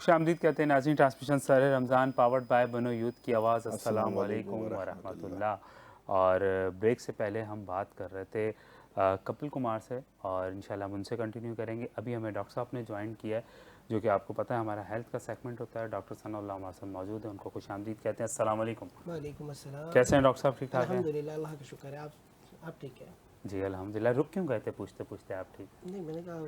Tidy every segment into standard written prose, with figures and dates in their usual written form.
खुशामदीद कहते हैं नाज़रीन। Transmission sir Ramzan powered by बनो यूथ की आवाज़। अस्सलाम वालेकुम वरहमतुल्लाह। और ब्रेक से पहले हम बात कर रहे थे कपिल कुमार से, और इंशाल्लाह हम उनसे कंटिन्यू करेंगे। अभी हमें डॉक्टर साहब ने ज्वाइन किया है, जो कि आपको पता है हमारा हेल्थ का सेगमेंट होता है। डॉक्टर सनाउल्लाह हमारे साथ मौजूद है, उनको खुशामदीद कहते हैं। अस्सलाम वालेकुम। वालेकुम अस्सलाम। कैसे हैं डॉक्टर साहब? ठीक ठाक हैं? अल्हम्दुलिल्लाह, अल्लाह का शुक्र है। आप ठीक है? जी अल्हम्दुलिल्लाह। रुक क्यों गए थे पूछते पूछते? आप ठीक? नहीं, मैंने कहा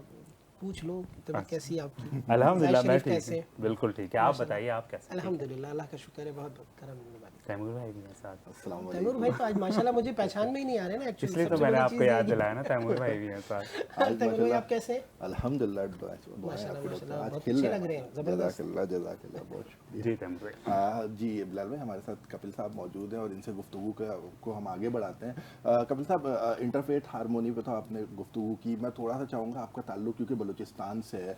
पूछ लो तबीयत कैसी है आपकी। अल्हम्दुलिल्लाह ज़ाहिद मैं शरीफ ठीक कैसे? हूँ, बिल्कुल ठीक है। आप माशाल्लाह, बताइए आप कैसे? ठीक है? अल्हम्दुलिल्लाह, अल्लाह का शुक्र है, बहुत करम मेहरबानी। तैमूर भाई भी हैं साथ। अस्सलाम तैमूर वालेकुम। भाई तो आज माशाल्लाह मुझे पहचान में ही नहीं आ रहे ना एक्चुअली। इसलिए तो सबसे मैंने बड़ी आपको चीज़ याद ये दिलाया ना, तैमूर भाई भी हैं साथ। आज तैमूर भाई माशाल्लाह आप कैसे हैं? अल्हम्दुलिल्लाह माशाल्लाह माशाल्लाह, आज बहुत खिल अच्छे रहे लग रहे हैं, हैं। ज़बरदस्त। जज़ाकल्लाह बहुत शुक्रिया। जी तैमूर भाई। जी बिलाल भाई, हमारे साथ कपिल साहब मौजूद हैं और इनसे गुफ्तगू को हम आगे बढ़ाते हैं। कपिल साहब, इंटरफेथ हारमोनी पे तो आपने गुफ्तगू की। मैं थोड़ा सा चाहूँगा, आपका ताल्लुक क्योंकि बलूचिस्तान से है।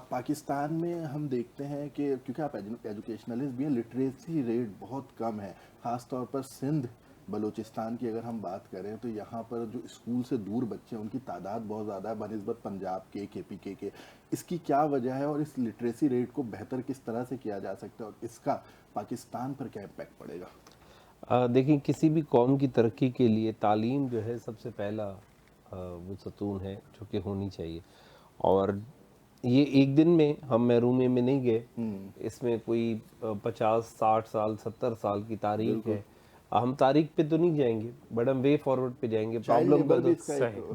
पाकिस्तान में हम देखते हैं कि क्योंकि आप एजुकेशनलिस्ट भी हैं, लिटरेसी रेट बहुत कम है, ख़ास तौर पर सिंध बलूचिस्तान की अगर हम बात करें तो यहाँ पर जो स्कूल से दूर बच्चे हैं उनकी तादाद बहुत ज़्यादा है बनिस्बत पंजाब के KPK के। इसकी क्या वजह है और इस लिटरेसी रेट को बेहतर किस तरह से किया जा सकता है और इसका पाकिस्तान पर क्या इम्पैक्ट पड़ेगा? देखिए, किसी भी कौम की तरक्की के लिए तालीम जो है सबसे पहला वो सतून है जो कि होनी चाहिए। और ये एक दिन में हम महरूमे में नहीं गए, इसमें कोई 50 60 साल 70 साल की तारीख है। हम तारीख पे तो नहीं जाएंगे, बट हम वे फॉरवर्ड पे जाएंगे। प्रॉब्लम का तो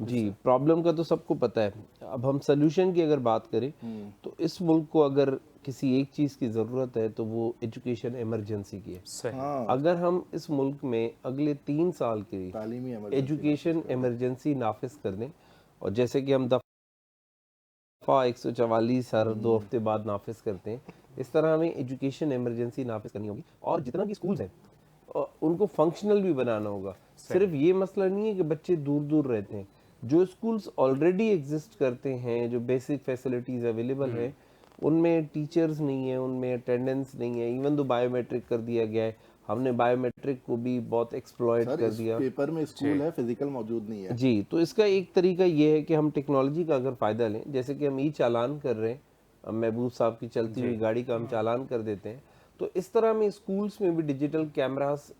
जी, प्रॉब्लम का तो सबको पता है। अब हम सोल्यूशन की अगर बात करें तो इस मुल्क को अगर किसी एक चीज़ की ज़रूरत है तो वो एजुकेशन इमरजेंसी की है। अगर हम इस मुल्क में अगले 3 साल के लिए एजुकेशन इमरजेंसी नाफिज कर दें, और जैसे कि हम दफ़ा 144 हर 2 हफ्ते बाद नाफिज करते हैं, इस तरह हमें एजुकेशन इमरजेंसी नाफिज करनी होगी। और जितना भी स्कूल्स हैं उनको फंक्शनल भी बनाना होगा। सिर्फ ये मसला नहीं है कि बच्चे दूर दूर रहते हैं, जो स्कूल्स ऑलरेडी एग्जिस्ट करते हैं, जो बेसिक फैसिलिटीज़ अवेलेबल हैं, उनमें टीचर्स नहीं है, उनमें अटेंडेंस नहीं है। इवन तो बायोमेट्रिक कर दिया गया है, हमने बायोमेट्रिक को भी बहुत एक्सप्लॉइट कर दिया। पेपर में स्कूल है, फिजिकल मौजूद नहीं है। जी, तो इसका एक तरीका ये है कि हम टेक्नोलॉजी का अगर फ़ायदा लें, जैसे कि हम ई चालान कर रहे हैं, महबूब साहब की चलती हुई गाड़ी का हम चालान कर देते हैं, तो इस तरह में स्कूल्स में भी डिजिटल कैमरास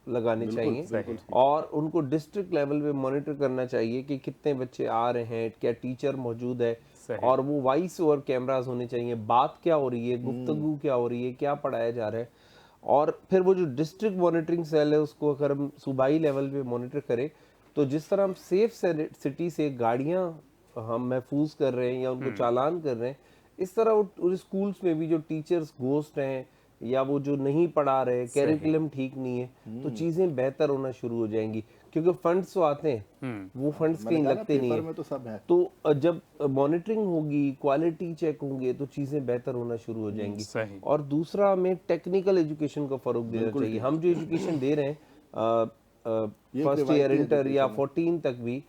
लगाने चाहिए और उनको डिस्ट्रिक्ट लेवल पे मॉनिटर करना चाहिए कि कितने बच्चे आ रहे हैं, क्या टीचर मौजूद है, और वो वॉइस ओवर कैमरास होने चाहिए। बात क्या हो रही है, गुफ्तगू क्या हो रही है, क्या पढ़ाया जा रहा है। और फिर वो जो डिस्ट्रिक्ट मॉनिटरिंग सेल है उसको अगर हम सूबाई लेवल पे मॉनिटर करें, तो जिस तरह हम सेफ सिटी से गाड़ियाँ हम महफूज कर रहे हैं या उनको चालान कर रहे हैं, इस तरह वो स्कूल्स में भी जो टीचर्स घोस्ट हैं या वो जो नहीं पढ़ा रहे, कैरिकुलम ठीक नहीं है, तो चीज़ें बेहतर होना शुरू हो जाएंगी। क्योंकि फंड्स तो आते हैं, वो फंड्स कहीं लगते नहीं है। तो सब है। तो जब मॉनिटरिंग होगी, क्वालिटी चेक होंगे, तो चीज़ें बेहतर होना शुरू हो जाएंगी। और दूसरा, हमें टेक्निकल एजुकेशन को फ़रोग देना चाहिए। हम जो एजुकेशन दे रहे हैं फर्स्ट ईयर इंटर या 14 तक भी,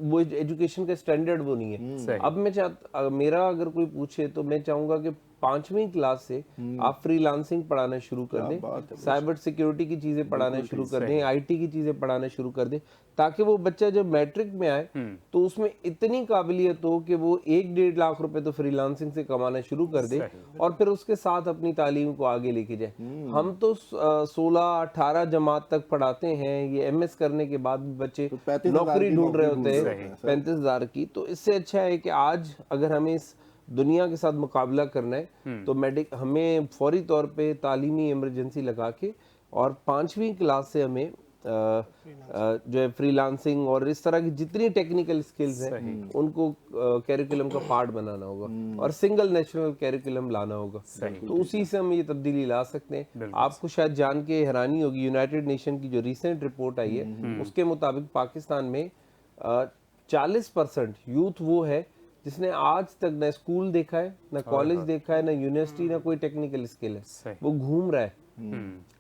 वो एजुकेशन का स्टैंडर्ड वो नहीं है। अब मैं मेरा अगर कोई पूछे तो मैं चाहूँगा कि 5वीं क्लास से आप फ्रीलांसिंग पढ़ाना शुरू कर दें, साइबर सिक्योरिटी की चीज़ें पढ़ाना शुरू कर दें, IT की चीज़ें पढ़ाना शुरू कर दें, ताकि वो बच्चा जब मैट्रिक में आए तो उसमें इतनी काबिलियत हो कि वो 1-1.5 लाख रुपए तो फ्रीलांसिंग से कमाना शुरू कर दे और फिर उसके साथ अपनी तालीम को आगे लेके जाए। हम तो 16-18 जमात तक पढ़ाते हैं, ये MS करने के बाद भी बच्चे नौकरी ढूंढ रहे होते हैं 35,000 की। तो इससे अच्छा है कि आज अगर हमें इस दुनिया के साथ मुकाबला करना है तो हमें फौरी तौर पे तालीमी इमरजेंसी लगा के और 5वीं क्लास से हमें जो है फ्रीलांसिंग और इस तरह की जितनी टेक्निकल स्किल्स हैं उनको कैरिकुलम का पार्ट बनाना होगा और सिंगल नेशनल कैरिकुलम लाना होगा। तो उसी से हम ये तब्दीली ला सकते हैं। आपको शायद जान के हैरानी होगी, यूनाइटेड नेशन की जो रिसेंट रिपोर्ट आई है उसके मुताबिक पाकिस्तान में 40% यूथ वो है जिसने आज तक ना स्कूल देखा है, ना कॉलेज देखा है, ना यूनिवर्सिटी, ना कोई टेक्निकल स्किल है, वो घूम रहा है।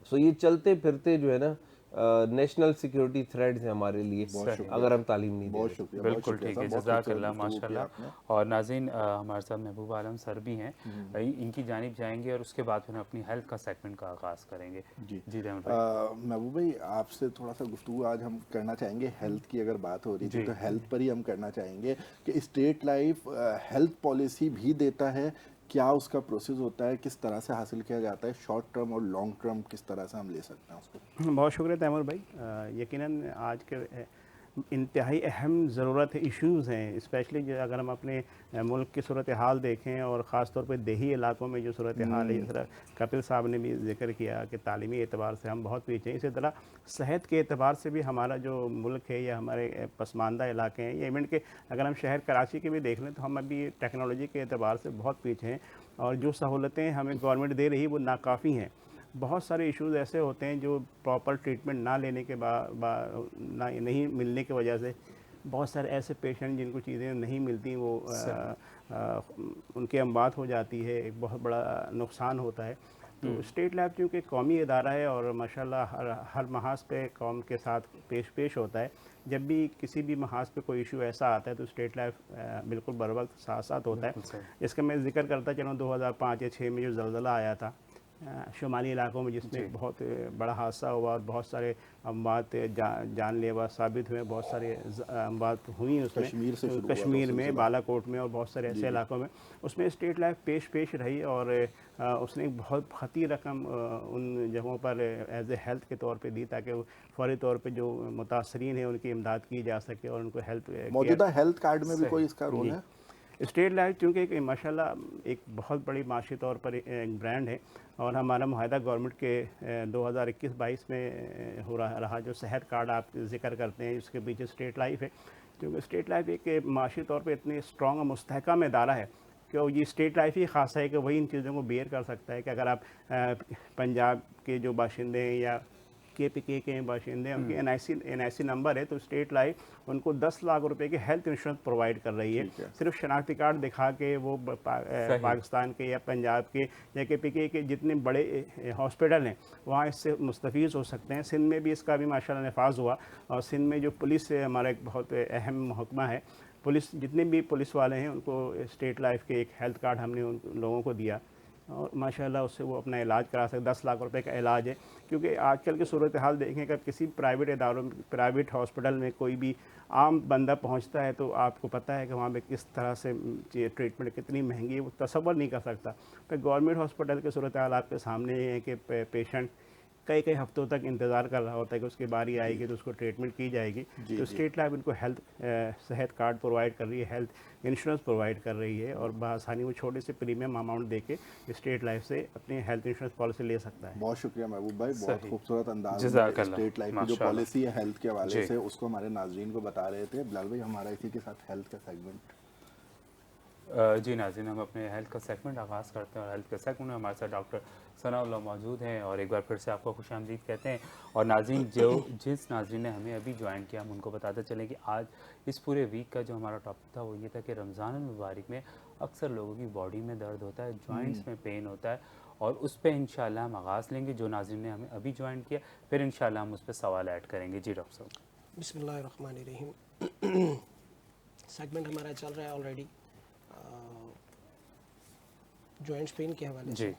सो ये चलते फिरते जो है ना नेशनल सिक्योरिटी थ्रेट्स हैं हमारे लिए अगर हम तालीम नहीं दे रहे। बिल्कुल ठीक है, जज़ाकल्लाह माशाल्लाह। और नाज़रीन, हमारे साथ महबूब आलम सर भी हैं, इनकी जानिब जाएंगे और उसके बाद फिर हम अपनी हेल्थ का सेगमेंट का आगाज़ करेंगे। जी महबूब भाई, आपसे थोड़ा सा गुफ्तगू आज हम करना चाहेंगे। हेल्थ की अगर बात हो रही थी तो हेल्थ पर ही हम करना चाहेंगे कि स्टेट लाइफ हेल्थ पॉलिसी भी देता है क्या उसका प्रोसेस होता है, किस तरह से हासिल किया जाता है, शॉर्ट टर्म और लॉन्ग टर्म किस तरह से हम ले सकते हैं उसको? बहुत शुक्रिया तैमूर भाई। यकीनन आज के इंतहाई अहम ज़रूरत है, इश्यूज़ हैं, स्पेशली अगर हम अपने मुल्क की सूरत हाल देखें और ख़ास तौर पे देही इलाकों में जो सूरत हाल है, जिस तरह कपिल साहब ने भी जिक्र किया कि तालीमी एतबार से हम बहुत पीछे हैं, इसी तरह सेहत के एतबार से भी हमारा जो मुल्क है या हमारे पसमानदा इलाके हैं, या इवेंट के अगर हम शहर कराची के भी देख लें तो हम अभी टेक्नोलॉजी के एतबार से बहुत पीछे हैं और जो सहूलतें हमें गवर्नमेंट दे रही है वो नाकाफ़ी हैं। बहुत सारे इश्यूज़ ऐसे होते हैं जो प्रॉपर ट्रीटमेंट ना लेने के नहीं मिलने की वजह से बहुत सारे ऐसे पेशेंट जिनको चीज़ें नहीं मिलती वो उनकी अमवात हो जाती है, एक बहुत बड़ा नुकसान होता है। तो स्टेट लैब चूँकि कौमी इदारा है और माशाल्लाह हर महाज पे कौम के साथ पेश होता है, जब भी किसी भी महाज पे कोई इशू ऐसा आता है तो स्टेट लैब बिल्कुल बर वक्त साथ साथ होता है। इसका मैं जिक्र करता चलूँ 2005 या 6 में जो ज़लज़ला आया था शुमाली इलाकों में, जिसमें बहुत बड़ा हादसा हुआ और बहुत सारे अमवात जानलेवा साबित हुए, बहुत सारे अमवात हुई उसमें कश्मीर में, बालाकोट में और बहुत सारे ऐसे इलाकों में। उसमें स्टेट लैब पेश रही और उसने एक बहुत खती रकम उन जगहों पर एज ए हेल्थ के तौर पे दी ताकि फौरी तौर पे जो मुतासरीन हैं उनकी इमदाद की जा सके और उनको हेल्थ मौजूदा हेल्थ कार्ड में भी कोई इसका रोल है? स्टेट लैब चूँकि एक माशाल्लाह एक बहुत बड़ी माशी तौर पर एक ब्रांड है और हमारा मुआहदा गवर्नमेंट के 2021-22 में हो रहा जो सेहत कार्ड आप जिक्र करते हैं उसके पीछे स्टेट लाइफ है, क्योंकि स्टेट लाइफ एक माशी तौर पर इतनी स्ट्रॉन्ग और मुस्तहकम इदारा है कि ये स्टेट लाइफ ही ख़ास है कि वही इन चीज़ों को बेयर कर सकता है कि अगर आप पंजाब के जो बाशिंदे हैं या KPK के बाशिंदे हैं, उनके NIC नंबर है तो स्टेट लाइफ उनको 10 लाख रुपए की हेल्थ इंश्योरेंस प्रोवाइड कर रही है। सिर्फ शनाख्ती कार्ड दिखा के वो पाकिस्तान के या पंजाब के या KPK के जितने बड़े हॉस्पिटल हैं वहाँ इससे मुस्तफ़ीज़ हो सकते हैं। सिंध में भी इसका भी माशाल्लाह नफाज हुआ और सिंध में जो पुलिस है हमारा एक बहुत अहम महकमा है, पुलिस जितने भी पुलिस वाले हैं उनको स्टेट लाइफ के एक हेल्थ कार्ड हमने उन लोगों को दिया और माशाल्लाह उससे वो अपना इलाज करा सकते। 10 लाख रुपए का इलाज है, क्योंकि आजकल की सूरत हाल देखें कि किसी प्राइवेट इदारों में, प्राइवेट हॉस्पिटल में कोई भी आम बंदा पहुंचता है तो आपको पता है कि वहाँ पे किस तरह से ट्रीटमेंट कितनी महंगी है, वो तसव्वुर नहीं कर सकता। पर गवर्नमेंट हॉस्पिटल के सूरत हाल आपके सामने है कि पेशेंट कई हफ्तों तक इंतज़ार कर रहा होता है कि उसकी बारी आएगी तो उसको ट्रीटमेंट की जाएगी। तो स्टेट लैब इनको हेल्थ सेहत कार्ड प्रोवाइड कर रही है, हेल्थ इंश्योरेंस प्रोवाइड कर रही है और बआसानी वो छोटे से प्रीमियम अमाउंट दे के स्टेट लाइफ से अपनी हेल्थ इंश्योरेंस पॉलिसी ले सकता है। बहुत शुक्रिया महबूब भाई, बहुत खूबसूरत अंदाज में स्टेट लाइफ की जो पॉलिसी है हेल्थ के हवाले से उसको हमारे नाज़रीन को बता रहे थे। बिलाल भाई, हमारा इसी के साथ हेल्थ का सेगमेंट। जी नाज़रीन, हम अपने हेल्थ का सेगमेंट आगाज़ करते हैं और हेल्थ के सेगमेंट में हमारे साथ डॉक्टर सनाउल्लाह मौजूद हैं और एक बार फिर से आपको खुशामदीद कहते हैं। और नाज़रीन, जिस नाज़रीन ने हमें अभी ज्वाइन किया हम उनको बताते चलें कि आज इस पूरे वीक का जो हमारा टॉपिक था वो ये था कि रमज़ान मुबारक में अक्सर लोगों की बॉडी में दर्द होता है, जॉइंट्स में पेन होता है और उस पर इंशाल्लाह हम आगाज़ लेंगे। जो नाज़रीन ने हमें अभी ज्वाइन किया फिर इंशाल्लाह हम उस पर सवाल ऐड करेंगे। जी डॉक्टर साहब। बिस्मिल्लाहिर्रहमानिर्रहीम। सेगमेंट हमारा चल रहा है ऑलरेडी जॉइंट्स पेन के हवाले से।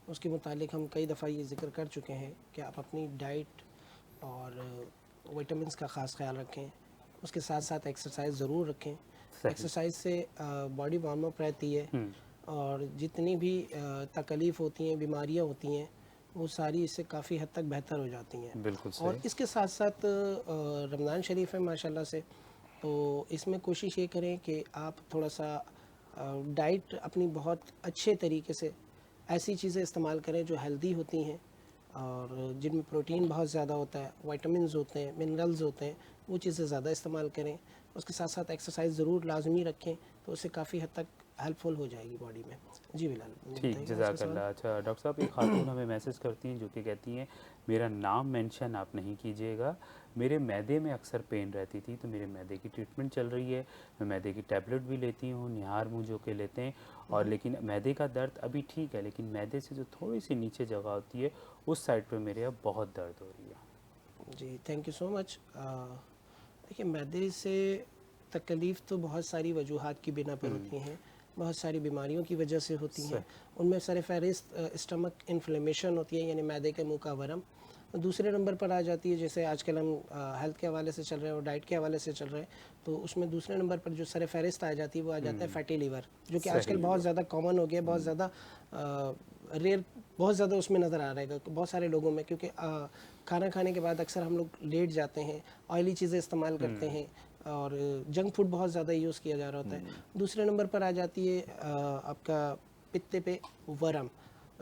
उसके मुतालिक हम कई दफ़ा ये जिक्र कर चुके हैं कि आप अपनी डाइट और विटामिन्स का ख़ास ख्याल रखें, उसके साथ साथ एक्सरसाइज ज़रूर रखें। एक्सरसाइज से बॉडी वार्म अप रहती है और जितनी भी तकलीफ़ होती हैं, बीमारियां होती हैं, वो सारी इससे काफ़ी हद तक बेहतर हो जाती हैं। बिल्कुल सही। और इसके साथ साथ रमज़ान शरीफ है माशाल्लाह से, तो इसमें कोशिश ये करें कि आप थोड़ा सा डाइट अपनी बहुत अच्छे तरीके से ऐसी चीज़ें इस्तेमाल करें जो हेल्दी होती हैं और जिनमें प्रोटीन बहुत ज़्यादा होता है, विटामिन्स होते हैं, मिनरल्स होते हैं, वो चीज़ें ज़्यादा इस्तेमाल करें। उसके साथ साथ एक्सरसाइज ज़रूर लाजमी रखें तो उससे काफ़ी हद तक हेल्पफुल हो जाएगी बॉडी में। जी बिलाल। ठीक, जज़ाकल्लाह। अच्छा डॉक्टर साहब, एक खातून हमें मैसेज करती हैं जो कि कहती हैं मेरा नाम मेंशन आप नहीं कीजिएगा, मेरे मैदे में अक्सर पेन रहती थी तो मेरे मैदे की ट्रीटमेंट चल रही है, मैं मैदे की टैबलेट भी लेती हूँ, निहार मुँह जो के लेते हैं और लेकिन मैदे का दर्द अभी ठीक है, लेकिन मैदे से जो थोड़ी सी नीचे जगह होती है उस साइड पर मेरे अब बहुत दर्द हो रही है। जी थैंक यू सो मच। देखिए, मैदे से तकलीफ़ तो बहुत सारी वजूहात की बिना पर होती हैं, बहुत सारी बीमारियों की वजह से होती हैं। उनमें सर फहरिस्त स्टमक इन्फ्लेमेशन होती है, यानी मैदे के मुंह का वरम, दूसरे नंबर पर आ जाती है, जैसे आजकल हम हेल्थ के हवाले से चल रहे हैं और डाइट के हवाले से चल रहे हैं, तो उसमें दूसरे नंबर पर जो सर फहरिस्त आ जाती है वो आ जाता है फैटी लीवर, जो कि आजकल बहुत ज़्यादा कॉमन हो गया, बहुत ज़्यादा रेयर, बहुत ज़्यादा उसमें नज़र आ रहा है बहुत सारे लोगों में, क्योंकि खाना खाने के बाद अक्सर हम लोग लेट जाते हैं, ऑयली चीज़ें इस्तेमाल करते हैं और जंक फूड बहुत ज़्यादा यूज़ किया जा रहा होता है। दूसरे नंबर पर आ जाती है आपका पित्ते पे वर्म,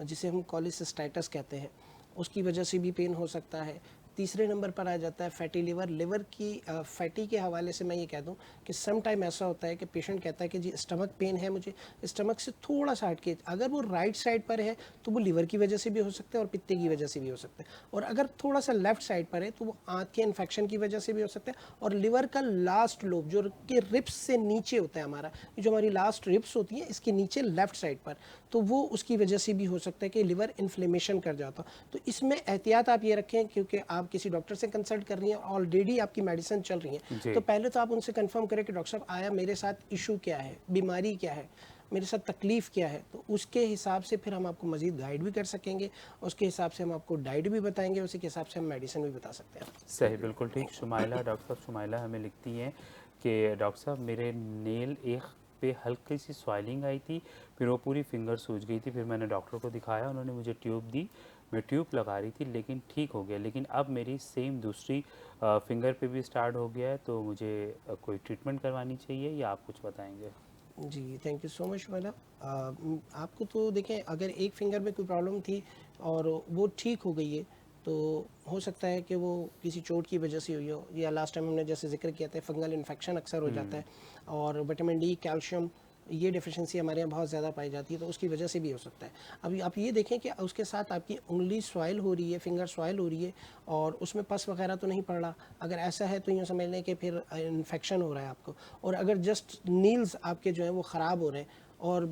जिसे हम कोलेसिस्टाइटिस कहते हैं, उसकी वजह से भी पेन हो सकता है। तीसरे नंबर पर आ जाता है फैटी लीवर। लिवर की फैटी के हवाले से मैं ये कह दूं कि सम टाइम ऐसा होता है कि पेशेंट कहता है कि जी स्टमक पेन है मुझे, स्टमक से थोड़ा सा हटके, अगर वो राइट साइड पर है तो वो लिवर की वजह से भी हो सकता है और पित्ते की वजह से भी हो सकता है, और अगर थोड़ा सा लेफ्ट साइड पर है तो वो आंत के इन्फेक्शन की वजह से भी हो सकता है, और लिवर का लास्ट लोब जो कि रिब्स से नीचे होता है हमारा, जो हमारी लास्ट रिब्स होती है इसके नीचे लेफ्ट साइड पर, तो वो उसकी वजह से भी हो सकता है कि लिवर इन्फ्लेमेशन कर जाता। तो इसमें एहतियात आप ये रखें, क्योंकि आप किसी डॉक्टर से कंसल्ट कर रही हैं, ऑलरेडी आपकी मेडिसिन चल रही है, तो पहले तो आप उनसे कंफर्म करें कि डॉक्टर साहब आया मेरे साथ इशू क्या है, बीमारी क्या है, मेरे साथ तकलीफ़ क्या है, तो उसके हिसाब से फिर हम आपको मज़ीद गाइड भी कर सकेंगे, उसके हिसाब से हम आपको डाइट भी बताएंगे, उसी के हिसाब से हम मेडिसिन भी बता सकते हैं। सही, बिल्कुल ठीक। शुमाइला, डॉक्टर साहब शुमाइला हमें लिखती हैं कि डॉक्टर साहब मेरे नेल एक पे हल्की सी स्वेलिंग आई थी, फिर वो पूरी फिंगर सूज गई थी, फिर मैंने डॉक्टर को दिखाया, उन्होंने मुझे ट्यूब दी, मैं ट्यूब लगा रही थी लेकिन ठीक हो गया, लेकिन अब मेरी सेम दूसरी फिंगर पे भी स्टार्ट हो गया है, तो मुझे कोई ट्रीटमेंट करवानी चाहिए या आप कुछ बताएंगे? जी थैंक यू सो मच वाला। आपको तो देखें, अगर एक फिंगर में कोई प्रॉब्लम थी और वो ठीक हो गई है, तो हो सकता है कि वो किसी चोट की वजह से हुई हो, या लास्ट टाइम हमने जैसे जिक्र किया था फंगल इन्फेक्शन अक्सर हो जाता है, और विटामिन डी, कैल्शियम, ये डेफिशिएंसी हमारे यहाँ बहुत ज़्यादा पाई जाती है, तो उसकी वजह से भी हो सकता है। अभी आप ये देखें कि उसके साथ आपकी उंगली स्वाइल हो रही है, फिंगर स्वाइल हो रही है, और उसमें पस वगैरह तो नहीं पड़ रहा। अगर ऐसा है तो यूँ समझ लें कि फिर इन्फेक्शन हो रहा है आपको, और अगर जस्ट नील्स आपके जो हैं वो ख़राब हो रहे हैं, और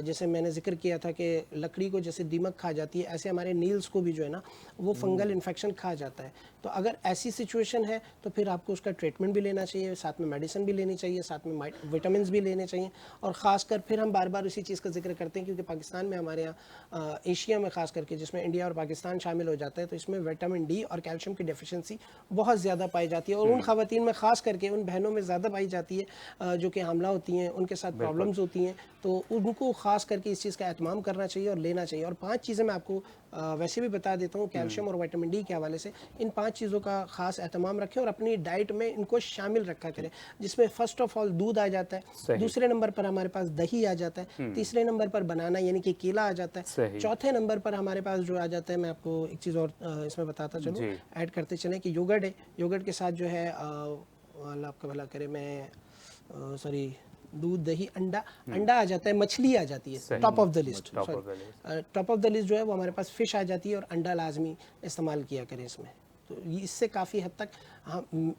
जैसे मैंने जिक्र किया था कि लकड़ी को जैसे दीमक खा जाती है, ऐसे हमारे नील्स को भी जो है ना वो फंगल इन्फेक्शन खा जाता है। तो अगर ऐसी सिचुएशन है तो फिर आपको उसका ट्रीटमेंट भी लेना चाहिए, साथ में मेडिसिन भी लेनी चाहिए, साथ में विटामिन भी लेने चाहिए, और ख़ासकर फिर हम बार बार उसी चीज़ का जिक्र करते हैं क्योंकि पाकिस्तान में, हमारे यहाँ एशिया में ख़ास करके, जिसमें इंडिया और पाकिस्तान शामिल हो जाता है, तो इसमें विटामिन डी और कैल्शियम की डेफिशिएंसी बहुत ज़्यादा पाई जाती है, और उन ख़वातीन में ख़ास करके उन बहनों में ज़्यादा पाई जाती है जो कि हामला होती हैं, उनके साथ प्रॉब्लम्स होती हैं, तो उनको ख़ास करके इस चीज़ का एहतमाम करना चाहिए और लेना चाहिए। और 5 चीज़ें मैं आपको वैसे भी बता देता हूँ कैल्शियम और विटामिन डी के हवाले से, इन 5 चीज़ों का ख़ास एहतमाम रखें और अपनी डाइट में इनको शामिल रखा करें, जिसमें फ़र्स्ट ऑफ ऑल दूध आ जाता है, दूसरे नंबर पर हमारे पास दही आ जाता है, तीसरे नंबर पर बनाना यानी कि केला आ जाता है, चौथे नंबर पर हमारे पास जो आ जाता है, मैं आपको एक चीज़ और इसमें बताता चलूँ, ऐड करते चलें कि योगर्ट है, योगर्ट के साथ जो है अल्लाह आपका भला करे, मैं सॉरी, दूध, दही, अंडा आ जाता है, मछली आ जाती है top of the list, top of the list जो है वो हमारे पास फिश आ जाती है, और अंडा लाजमी इस्तेमाल किया करें इसमें, तो इससे काफ़ी हद तक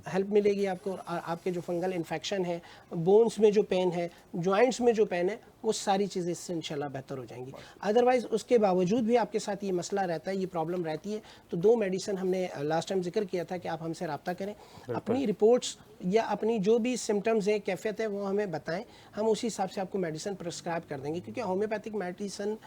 हेल्प मिलेगी आपको। और आपके जो फंगल इन्फेक्शन है, बोन्स में जो पेन है, जॉइंट्स में जो पेन है, वो सारी चीज़ें इससे इंशाल्लाह बेहतर हो जाएंगी। अदरवाइज़ उसके बावजूद भी आपके साथ ये मसला रहता है, ये प्रॉब्लम रहती है, तो 2 मेडिसिन हमने लास्ट टाइम जिक्र किया था कि आप हमसे रब्ता करें, अपनी रिपोर्ट्स या अपनी जो भी सिम्टम्स हैं, कैफियत है, वो हमें बताएं, हम उसी हिसाब से आपको मेडिसिन प्रिस्क्राइब कर देंगे, क्योंकि होम्योपैथिक मेडिसिन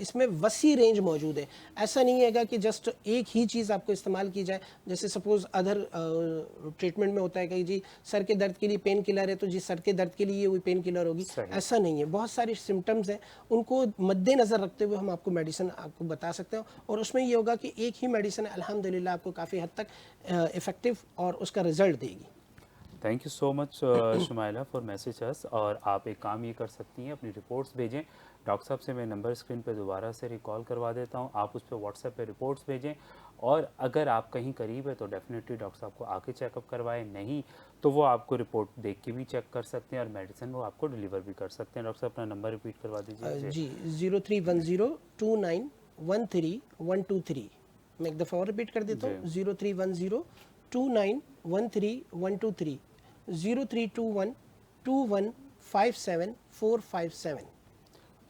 इसमें वसी रेंज मौजूद है। ऐसा नहीं है कि जस्ट एक ही चीज़ आपको इस्तेमाल की जाए, जैसे सपोज़ अदर ट्रीटमेंट में होता है कि जी सर के दर्द के लिए पेन किलर है तो जी सर के दर्द के लिए वही पेन किलर होगी, ऐसा नहीं है। बहुत सारे सिम्टम्स हैं, उनको मद्देनज़र रखते हुए हम आपको मेडिसिन आपको बता सकते हैं, और उसमें ये होगा कि एक ही मेडिसिन अल्हम्दुलिल्लाह आपको काफ़ी हद तक इफ़ेक्टिव और उसका रिज़ल्ट देगी। Thank you so much Shumaila for message us. और आप एक काम ये कर सकती हैं, अपनी रिपोर्ट्स भेजें डॉक्टर साहब से, मैं नंबर स्क्रीन पे दोबारा से रिकॉल करवा देता हूँ, आप उस पर व्हाट्सएप पे रिपोर्ट्स भेजें, और अगर आप कहीं करीब है तो डेफिनेटली डॉक्टर साहब को आके चेकअप करवाएं, नहीं तो वो आपको रिपोर्ट देख के भी चेक कर सकते हैं और मेडिसिन वो आपको डिलीवर भी कर सकते हैं। डॉक्टर साहब अपना नंबर रिपीट करवा दीजिए। जी 03102913 मैं एक दफ़ा और रिपीट कर देता हूँ, 03102913 03212157 457।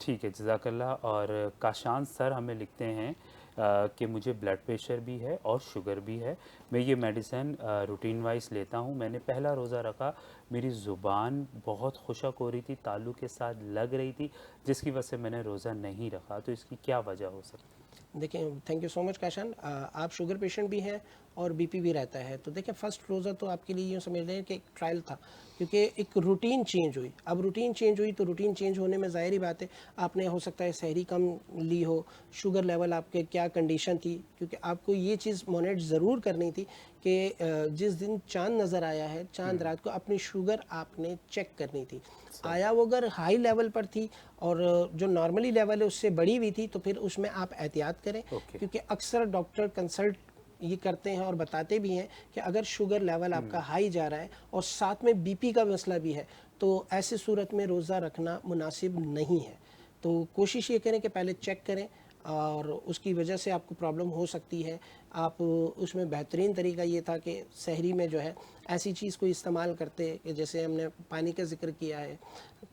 जज़ाकल्लाह। और काशान सर हमें लिखते हैं कि मुझे ब्लड प्रेशर भी है और शुगर भी है, मैं ये मेडिसिन रूटीन वाइज लेता हूँ, मैंने पहला रोज़ा रखा, मेरी ज़ुबान बहुत खुशक हो रही थी, तालू के साथ लग रही थी, जिसकी वजह से मैंने रोज़ा नहीं रखा, तो इसकी क्या वजह हो सकती है? देखें, thank you so much Kashan. आप शुगर पेशेंट भी हैं और बीपी भी रहता है, तो देखें फर्स्ट रोज़ा तो आपके लिए यूँ समझ लें कि एक ट्रायल था, क्योंकि एक रूटीन चेंज हुई। अब रूटीन चेंज हुई तो रूटीन चेंज होने में ज़ाहिर ही बात है आपने हो सकता है सहरी कम ली हो, शुगर लेवल आपके क्या कंडीशन थी, क्योंकि आपको ये चीज़ मॉनिटर ज़रूर करनी थी कि जिस दिन चांद नज़र आया है, चांद रात को अपनी शुगर आपने चेक करनी थी। आया वो अगर हाई लेवल पर थी और जो नॉर्मली लेवल है उससे बड़ी हुई थी, तो फिर उसमें आप एहतियात करें, क्योंकि अक्सर डॉक्टर कंसल्ट ये करते हैं और बताते भी हैं कि अगर शुगर लेवल आपका हाई जा रहा है और साथ में बीपी का मसला भी है, तो ऐसी सूरत में रोज़ा रखना मुनासिब नहीं है। तो कोशिश ये करें कि पहले चेक करें, और उसकी वजह से आपको प्रॉब्लम हो सकती है। आप उसमें बेहतरीन तरीका ये था कि सहरी में जो है ऐसी चीज़ को इस्तेमाल करते कि जैसे हमने पानी का जिक्र किया है,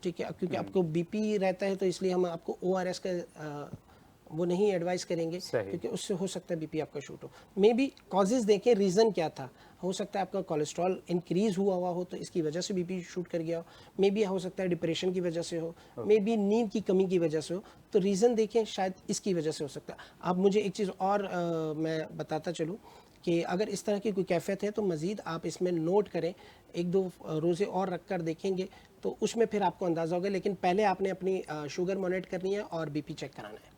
ठीक है, क्योंकि आपको बीपी रहता है तो इसलिए हम आपको ORS का वो नहीं एडवाइस करेंगे, क्योंकि उससे हो सकता है बीपी आपका शूट हो। मे बी कॉजेज़ देखें, रीज़न क्या था, हो सकता है आपका कोलेस्ट्रॉल इंक्रीज़ हुआ हो तो इसकी वजह से बीपी शूट कर गया हो, मे बी हो सकता है डिप्रेशन की वजह से हो, मे बी नींद की कमी की वजह से हो, तो रीज़न देखें शायद इसकी वजह से हो सकता है। अब मुझे एक चीज़ और मैं बताता चलूँ कि अगर इस तरह की कोई कैफियत है तो मज़ीद आप इसमें नोट करें, 1-2 रोज़े और रख कर देखेंगे तो उसमें फिर आपको अंदाज़ा होगा, लेकिन पहले आपने अपनी शुगर मॉनिटर करनी है और बीपी चेक कराना है।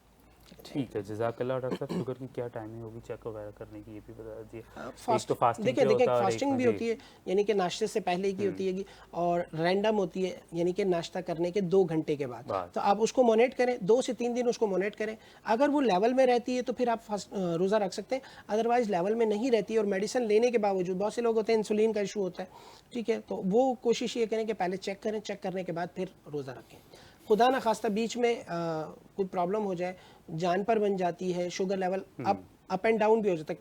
ठीक है, जज़ाकल्लाह डॉक्टर साहब। शुगर की क्या टाइमिंग होगी चेक वगैरह करने की, ये भी बता दीजिए। एक तो फास्टिंग देखिए फास्टिंग भी होती है, यानी कि नाश्ते से पहले की होती है, और रैंडम होती है, यानी कि नाश्ता करने के 2 घंटे के बाद। तो आप उसको मॉनिटर करें, 2 से 3 दिन उसको मॉनिटर करें। अगर वो लेवल में रहती है तो फिर आप रोज़ा रख सकते हैं, अदरवाइज़ लेवल में नहीं रहती है और मेडिसिन लेने के बावजूद, बहुत से लोग होते हैं इंसुलिन का इशू होता है, ठीक है, तो वो कोशिश ये करें कि पहले चेक करें, चेक करने के बाद फिर रोज़ा रखें। खुदा ना खास्ता बीच में कोई प्रॉब्लम हो जाए, जान पर बन जाती है, sugar level up and down भी हो जाता है,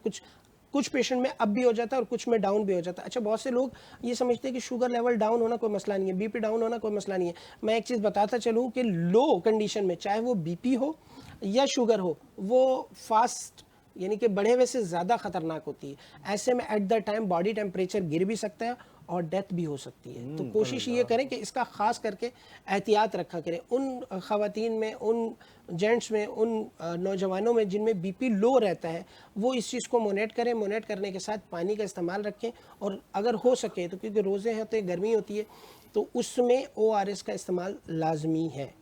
कुछ पेशेंट में अप भी हो जाता है और कुछ में डाउन भी हो जाता है। अच्छा, बहुत से लोग ये समझते हैं कि शुगर लेवल डाउन होना कोई मसला नहीं है, बीपी डाउन होना कोई मसला नहीं है। मैं एक चीज़ बताता चलूँ कि लो कंडीशन में चाहे वो बीपी हो या शुगर हो, वो फास्ट यानी कि बढ़े हुए से ज़्यादा ख़तरनाक होती है। ऐसे में at the time body temperature गिर भी सकता है और डेथ भी हो सकती है। तो कोशिश ये करें कि इसका ख़ास करके एहतियात रखा करें। उन ख़वातीन में, उन जेंट्स में, उन नौजवानों में जिनमें बीपी लो रहता है, वो इस चीज़ को मॉनिटर करें। मॉनिटर करने के साथ पानी का इस्तेमाल रखें, और अगर हो सके तो, क्योंकि रोज़े हैं तो गर्मी होती है, तो उसमें ORS का इस्तेमाल लाजमी है।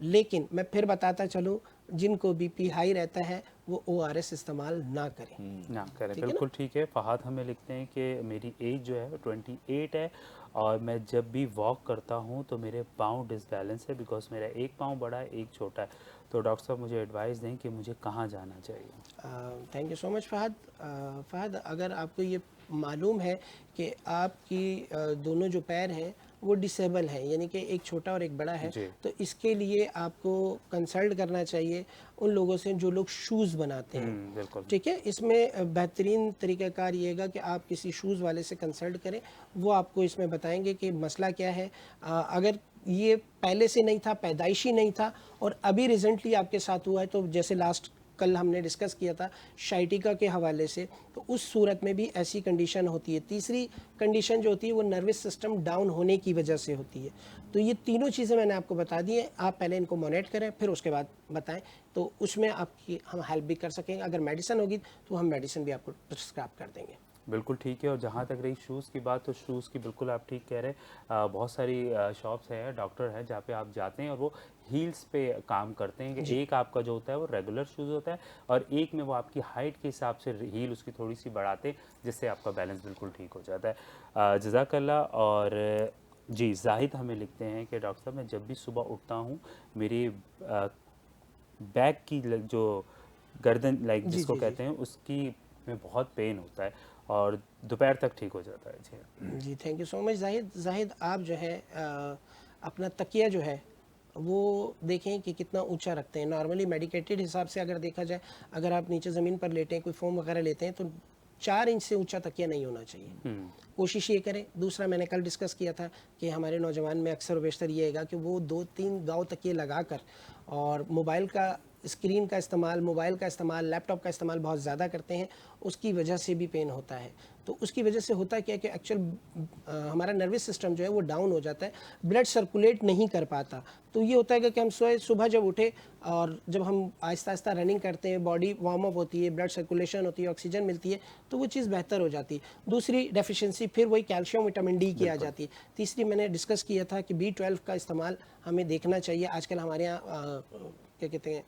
लेकिन मैं फिर बताता चलूँ, जिनको बीपी हाई रहता है वो ORS इस्तेमाल ना करें। बिल्कुल ठीक है। फहाद हमें लिखते हैं कि मेरी एज जो है 28 है और मैं जब भी वॉक करता हूँ तो मेरे पाँव डिसबैलेंस है, बिकॉज मेरा एक पाँव बड़ा है, एक छोटा है। तो डॉक्टर साहब मुझे एडवाइस दें कि मुझे कहाँ जाना चाहिए। Thank you so much Fahad. Fahad, अगर आपको ये मालूम है कि आपकी दोनों जो पैर हैं वो डिसेबल हैं, यानी कि एक छोटा और एक बड़ा है, तो इसके लिए आपको कंसल्ट करना चाहिए उन लोगों से जो लोग शूज़ बनाते हैं, ठीक है। इसमें बेहतरीन तरीक़ाकार ये है कि आप किसी शूज़ वाले से कंसल्ट करें, वो आपको इसमें बताएंगे कि मसला क्या है। अगर ये पहले से नहीं था, पैदाइशी नहीं था, और अभी रिसेंटली आपके साथ हुआ है, तो जैसे लास्ट कल हमने डिस्कस किया था शाइटिका के हवाले से, तो उस सूरत में भी ऐसी कंडीशन होती है। तीसरी कंडीशन जो होती है वो नर्वस सिस्टम डाउन होने की वजह से होती है। तो ये तीनों चीज़ें मैंने आपको बता दी हैं, आप पहले इनको मॉनिटर करें, फिर उसके बाद बताएं, तो उसमें आपकी हम हेल्प भी कर सकेंगे। अगर मेडिसिन होगी तो हम मेडिसिन भी आपको प्रिस्क्राइब कर देंगे। बिल्कुल ठीक है। और जहाँ तक रही शूज़ की बात, तो शूज़ की बिल्कुल आप ठीक कह रहे हैं। बहुत सारी शॉप्स है, डॉक्टर है, जहाँ पे आप जाते हैं और वो हील्स पे काम करते हैं कि एक आपका जो होता है वो रेगुलर शूज़ होता है और एक में वो आपकी हाइट के हिसाब से हील उसकी थोड़ी सी बढ़ाते हैं, जिससे आपका बैलेंस बिल्कुल ठीक हो जाता है। जज़ाकल्लाह। और जी, जाहिद हमें लिखते हैं कि डॉक्टर साहब मैं जब भी सुबह उठता हूँ मेरी बैक की जो गर्दन जिसको कहते हैं उसकी में बहुत पेन होता है और दोपहर तक ठीक हो जाता है। जी thank you so much Zahid. आप जो है अपना तकिया जो है वो देखें कि कितना ऊंचा रखते हैं। नॉर्मली मेडिकेटेड हिसाब से अगर देखा जाए, अगर आप नीचे ज़मीन पर लेटे हैं, कोई फोम वगैरह लेते हैं, तो 4 इंच से ऊंचा तकिया नहीं होना चाहिए। कोशिश ये करें। दूसरा, मैंने कल डिस्कस किया था कि हमारे नौजवान में अक्सर बेशतर ये है कि वो 2-3 गाँव तकिए लगा कर और मोबाइल का اسکرین کا استعمال, موبائل کا استعمال, لیپ ٹاپ کا استعمال بہت زیادہ کرتے ہیں, اس کی وجہ سے بھی پین ہوتا ہے. تو اس کی وجہ سے ہوتا کیا کہ ایکچوئل ہمارا نروس سسٹم جو ہے وہ ڈاؤن ہو جاتا ہے, بلڈ سرکولیٹ نہیں کر پاتا. تو یہ ہوتا ہے کہ ہم صبح جب اٹھے اور جب ہم آہستہ آہستہ رننگ کرتے ہیں, باڈی وارم اپ ہوتی ہے, بلڈ سرکولیشن ہوتی ہے, آکسیجن ملتی ہے, تو وہ چیز بہتر ہو جاتی ہے. دوسری ڈیفیشنسی پھر وہی کیلشیم وٹامن ڈی کی آ جاتی ہے. تیسری میں نے ڈسکس کیا تھا کہ B12 کا استعمال ہمیں دیکھنا چاہیے. آج کل ہمارے یہاں کیا کہتے ہیں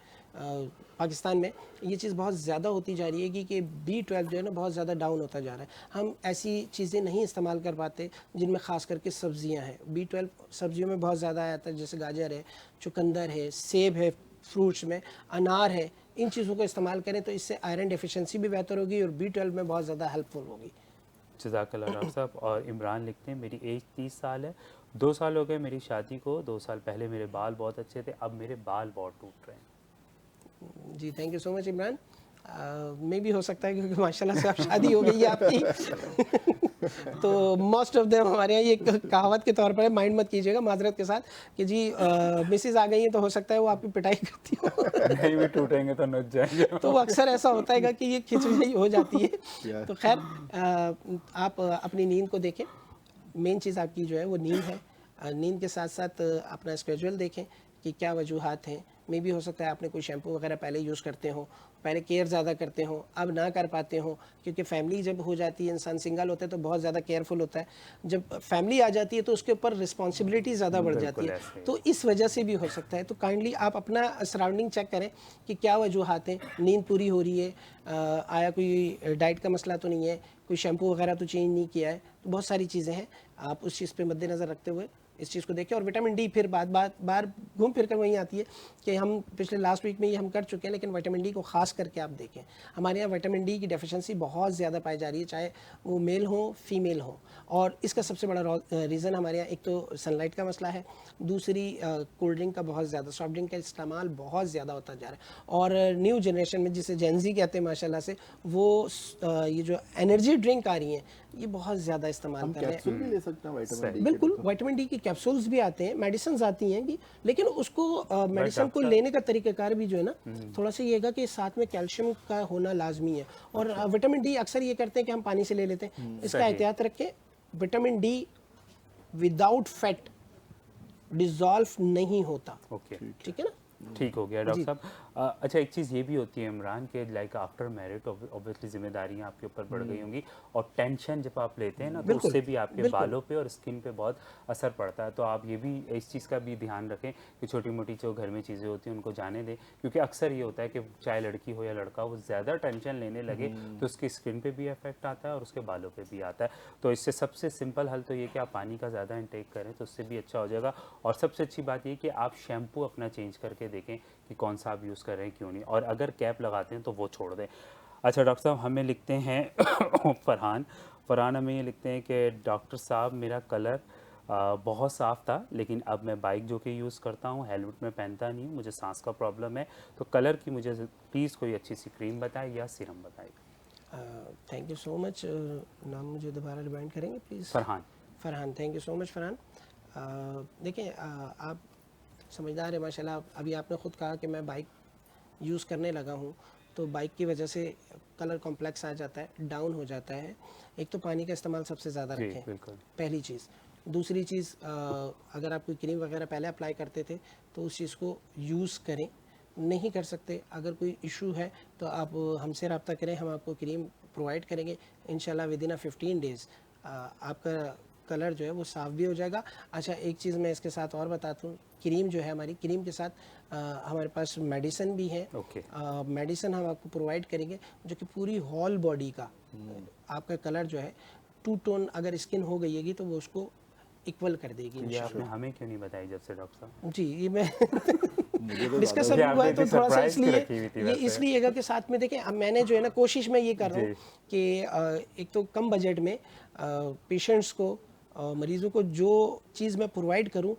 پاکستان میں یہ چیز بہت زیادہ ہوتی جا رہی ہے کہ B12 جو ہے نا بہت زیادہ ڈاؤن ہوتا جا رہا ہے. ہم ایسی چیزیں نہیں استعمال کر پاتے جن میں خاص کر کے سبزیاں ہیں. B12 سبزیوں میں بہت زیادہ آتا ہے, جیسے گاجر ہے, چقندر ہے, سیب ہے, فروٹس میں انار ہے. ان چیزوں کو استعمال کریں تو اس سے آئرن ڈیفیشنسی بھی بہتر ہوگی اور B12 میں بہت زیادہ ہیلپ فل ہوگی. جزاک اللہ ڈاکٹر صاحب. اور عمران لکھتے ہیں میری ایج 30 سال ہے, 2 سال ہو گئے میری شادی کو, 2 سال پہلے میرے بال بہت اچھے تھے, اب میرے بال بہت ٹوٹ رہے ہیں. جی تھینک یو سو مچ عمران. میں بھی ہو سکتا ہے کیونکہ ماشاءاللہ سے آپ شادی ہو گئی ہے آپ کی تو موسٹ آف دیم ہمارے یہاں یہ کہاوت کے طور پر مائنڈ مت کیجیے گا معذرت کے ساتھ کہ جی مسز آ گئی ہیں تو ہو سکتا ہے وہ آپ کی پٹائی کرتی ہو, نہیں بھی ٹوٹیں گے تو نچ جائیں گے. تو وہ اکثر ایسا ہوتا ہے کہ یہ کھچڑی ہو جاتی ہے. تو خیر آپ اپنی نیند کو دیکھیں, مین چیز آپ کی جو ہے وہ نیند ہے. نیند کے ساتھ ساتھ اپنا اسکیجول دیکھیں کہ کیا وجوہات ہیں. میں بھی ہو سکتا ہے آپ نے کوئی شیمپو وغیرہ پہلے یوز کرتے ہوں, پہلے کیئر زیادہ کرتے ہوں, اب نہ کر پاتے ہوں, کیونکہ فیملی جب ہو جاتی ہے, انسان سنگل ہوتا ہے تو بہت زیادہ کیئرفل ہوتا ہے. جب فیملی آ جاتی ہے تو اس کے اوپر رسپانسبلٹی زیادہ بڑھ جاتی ہے, تو اس وجہ سے بھی ہو سکتا ہے. تو کائنڈلی آپ اپنا سراؤنڈنگ چیک کریں کہ کیا وجوہات ہیں. نیند پوری ہو رہی ہے, آیا کوئی ڈائٹ کا مسئلہ تو نہیں ہے, کوئی شیمپو وغیرہ تو چینج نہیں کیا ہے. تو بہت ساری چیزیں ہیں, آپ اس چیز پہ مد نظر رکھتے ہوئے اس چیز کو دیکھیں. اور وٹامن ڈی پھر بار گھوم پھر کر وہیں آتی ہے کہ ہم پچھلے لاسٹ ویک میں یہ ہم کر چکے ہیں, لیکن وٹامن ڈی کو خاص کر کے آپ دیکھیں. ہمارے یہاں وٹامن ڈی کی ڈیفیشنسی بہت زیادہ پائی جا رہی ہے, چاہے وہ میل ہو فیمیل ہو. اور اس کا سب سے بڑا ریزن ہمارے یہاں ایک تو سن لائٹ کا مسئلہ ہے, دوسری کولڈ ڈرنک کا بہت زیادہ, سافٹ ڈرنک کا استعمال بہت زیادہ ہوتا جا رہا ہے. اور نیو جنریشن میں جسے جینزی کہتے ہیں ماشاءاللہ سے, وہ یہ جو انرجی ڈرنک آ رہی ہیں یہ بہت زیادہ استعمال کر رہے ہیں. کیپسول بھی لے سکتے ہیں وٹامن ڈی. بالکل, وٹامن ڈی کی کیپسولز بھی آتے ہیں, میڈیسنز آتی ہیں, لیکن اس کو میڈیسن کو لینے کا طریقہ کار بھی جو ہے نا تھوڑا سا یہ گا کہ ساتھ میں کیلشیم کا ہونا لازمی ہے. اور وٹامن ڈی اکثر یہ کرتے ہیں کہ ہم پانی سے لے لیتے ہیں, اس کا احتیاط رکھیں. Vitamin D without fat dissolve نہیں ہوتا. ٹھیک ہے نا, ٹھیک ہو گیا ڈاکٹر صاحب. اچھا ایک چیز یہ بھی ہوتی ہے عمران کہ لائک آفٹر میرٹ اوبویسلی ذمہ داریاں آپ کے اوپر بڑھ گئی ہوں گی, اور ٹینشن جب آپ لیتے ہیں نا تو اس سے بھی آپ کے بالوں پہ اور اسکن پہ بہت اثر پڑتا ہے. تو آپ یہ بھی اس چیز کا بھی دھیان رکھیں کہ چھوٹی موٹی جو گھر میں چیزیں ہوتی ہیں ان کو جانے دیں, کیونکہ اکثر یہ ہوتا ہے کہ چاہے لڑکی ہو یا لڑکا ہو, وہ زیادہ ٹینشن لینے لگے تو اس کی اسکن پہ بھی افیکٹ آتا ہے اور اس کے بالوں پہ بھی آتا ہے. تو اس سے سب سے سمپل حل تو یہ کہ آپ پانی کا زیادہ انٹیک کریں تو اس سے بھی اچھا ہو جائے گا. اور سب سے اچھی بات یہ کہ آپ شیمپو اپنا چینج کر کے دیکھیں کہ کون سا آپ یوز کر رہے ہیں کیوں نہیں, اور اگر کیپ لگاتے ہیں تو وہ چھوڑ دیں. اچھا ڈاکٹر صاحب ہمیں لکھتے ہیں فرحان ہمیں یہ لکھتے ہیں کہ ڈاکٹر صاحب میرا کلر بہت صاف تھا, لیکن اب میں بائک جو کہ یوز کرتا ہوں ہیلمٹ میں پہنتا نہیں ہوں, مجھے سانس کا پرابلم ہے, تو کلر کی مجھے پلیز کوئی اچھی سی کریم بتائیں یا سیرم بتائیں. Thank you so much. نام مجھے دوبارہ ریمائنڈ کریں گے please? Farhan. Thank you so much Farhan. دیکھیں آپ سمجھدار ہیں ماشاء اللہ. ابھی آپ نے خود کہا کہ میں بائک یوز کرنے لگا ہوں تو بائک کی وجہ سے کلر کمپلیکس آ جاتا ہے, ڈاؤن ہو جاتا ہے. ایک تو پانی کا استعمال سب سے زیادہ رکھیں, پہلی چیز. دوسری چیز, اگر آپ کوئی کریم وغیرہ پہلے اپلائی کرتے تھے تو اس چیز کو یوز کریں. نہیں کر سکتے, اگر کوئی ایشو ہے تو آپ ہم سے رابطہ کریں, ہم آپ کو کریم پرووائڈ کریں گے انشاءاللہ. ود ان 15 days آپ کا کلر جو ہے وہ صاف بھی ہو جائے گا. اچھا ایک چیز میں اس کے ساتھ اور بتاتا ہوں, کریم جو ہے ہماری, کریم کے ساتھ ہمارے پاس میڈیسن بھی ہے. میڈیسن ہم آپ کو پرووائڈ کریں گے جو کہ پوری ہول باڈی کا آپ کا کلر جو ہے 2 ٹون اگر اسکن ہو گئی ہے تو وہ اس کو ایکول کر دے گی. یہ آپ نے ہمیں کیوں نہیں بتائی جب سے ڈاکٹر صاحب؟ جی یہ میں ڈسکس ابھی ہوا ہے تو تھوڑا سا اس لیے گا کہ ساتھ میں دیکھیں. اب میں نے جو ہے نا کوشش میں یہ کر رہا ہوں کہ ایک تو کم بجٹ میں پیشنٹس کو, مریضوں کو جو چیز میں پرووائڈ کروں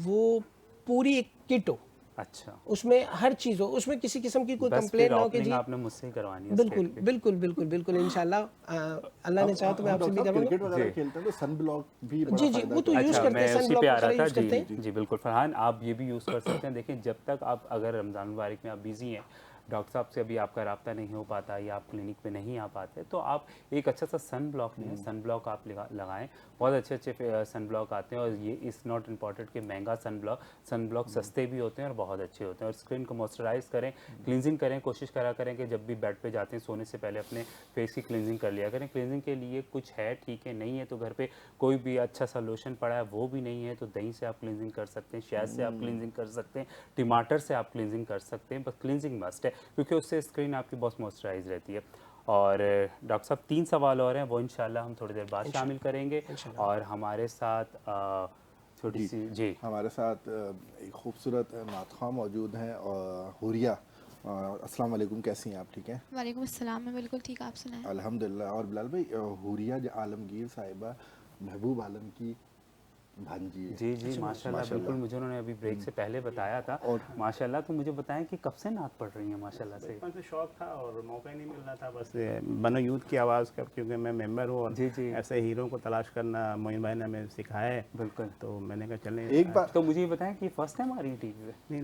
وہ پوری ایک کٹ ہو. अच्छा, उसमें हर चीज़ हो, उसमें किसी किस्म की कोई बस कंप्लेन फिर ना हो कि ओपनिंग जी आपने मुझसे ही करवानी है बिल्कुल स्टेट पे। बिल्कुल बिल्कुल बिल्कुल इंशाल्लाह अल्लाह ने चाहा तो मैं आपसे भी करवाऊंगा। क्रिकेट वगैरह जी। खेलते हैं तो सन ब्लॉक भी बड़ा जी जी फायदा वो तो यूज़ अच्छा, करते हैं, मैं सन उसी ब्लॉक पे आ रहा वगैरह था यूज़ जी। करते हैं। जी बिल्कुल फरहान, आप ये भी यूज़ कर सकते हैं। देखिए, जब तक आप अगर रमज़ान मुबारक में आप बिज़ी हैं, डॉक्टर साहब से अभी आपका राब्ता नहीं हो पाता या आप क्लिनिक पे नहीं आ पाते, तो आप एक अच्छा सा सन ब्लॉक लें, सन ब्लॉक आप लगाएं। बहुत अच्छे अच्छे सन ब्लॉक आते हैं, और ये इज़ नॉट इम्पॉर्टेंट कि महंगा सन ब्लॉक सस्ते भी होते हैं और बहुत अच्छे होते हैं। और स्किन को मॉइस्चराइज़ करें, क्लिनजिंग करें, कोशिश करा करें कि जब भी बेड पे जाते हैं सोने से पहले अपने फेस की क्लिनजिंग कर लिया करें। क्लिनजिंग के लिए कुछ है, ठीक है, नहीं है तो घर पे कोई भी अच्छा सा लोशन पड़ा है वो भी नहीं है तो दही से आप क्लिनजिंग कर सकते हैं, शहद से आप क्लिनजिंग कर सकते हैं, टमाटर से आप क्लिनजिंग कर सकते हैं। बस क्लिनजिंग मस्ट है, क्योंकि उससे स्किन आपकी बहुत मॉइस्चराइज रहती है। और डॉक्टर साहब 3 सवाल और हैं, वो इंशाल्लाह हम थोड़ी देर बाद शामिल करेंगे। और हमारे साथ छोटी सी जी हमारे साथ एक खूबसूरत नातख़्वाह मौजूद हैं, और हुरिया। अस्सलाम वालेकुम, कैसी हैं आप? ठीक हैं? वालेकुम अस्सलाम, मैं बिल्कुल ठीक, आप सुनाएं। अल्हम्दुलिल्लाह। और बिलाल भाई, हुरिया आलमगीर साहिबा महबूब आलम की भांजी है। जी जी माशाल्लाह, बिल्कुल मुझे उन्होंने अभी ब्रेक से पहले बताया था। और माशाल्लाह, तो मुझे बताएं कि कब से नात पढ़ रही हैं माशाल्लाह से? बचपन से शौक था और मौका ही नहीं मिल रहा था। बस बनो यूथ की आवाज़ का, क्योंकि मैं मेंबर हूँ और जी जी ऐसे हीरो को तलाश करना मोइन भाई ने हमें सिखाया है, बिल्कुल। तो मैंने कहा चलें। एक बार तो मुझे ये बताएं कि फर्स्ट टाइम आ रही है टीवी पे? नहीं,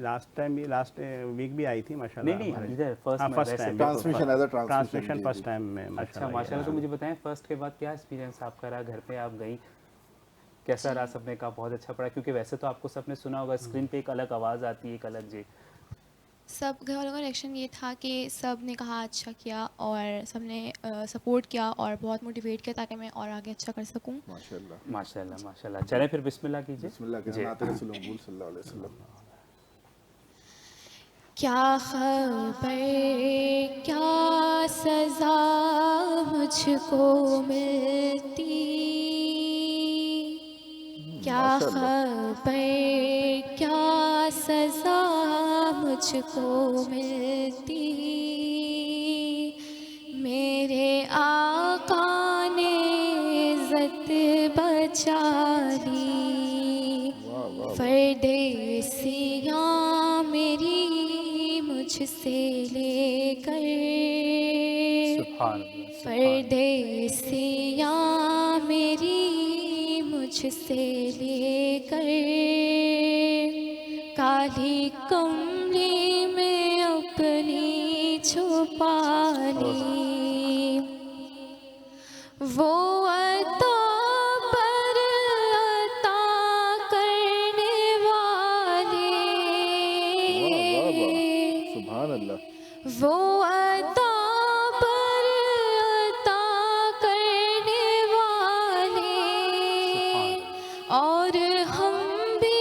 लास्ट वीक भी आई थी माशाल्लाह। नहीं हमारे- इधर हाँ, first time transmission as a transmission first time में अच्छा माशाल्लाह। माशाल्लाह। तो मुझे बताएं फर्स्ट के बाद क्या एक्सपीरियंस आपका रहा? घर पे आप गई, कैसा रहा? सबने कहा बहुत अच्छा पड़ा, क्योंकि वैसे तो आपको सबने सुना होगा स्क्रीन पे एक अलग आवाज़ आती है, एक अलग जी। सब घर वालों का रिएक्शन ये था कि सब ने कहा अच्छा किया और सब ने सपोर्ट किया और बहुत मोटिवेट किया ताकि मैं और आगे अच्छा कर सकूं। माशाल्लाह माशाल्लाह माशाल्लाह। चलें फिर बिस्मिल्लाह कीजिए। बिस्मिल्लाह के जी। नाते रसूल मकबूल सल्लल्लाहु अलैहि वसल्लम। क्या खबर क्या सज़ा मुझको मिलती, क्या खबर क्या सज़ा मुझको मिलती, मेरे आका ने इज़्ज़त बचा ली, परदेसियाँ मेरी मुझसे लेकर, सुभान अल्लाह, परदेसियाँ मेरी मुझसे लेकर, काली कमली में अपनी छुपा ली, वो अता पर अता करने वाले, सुभान अल्लाह। वो अता पर अता करने वाले, और हम भी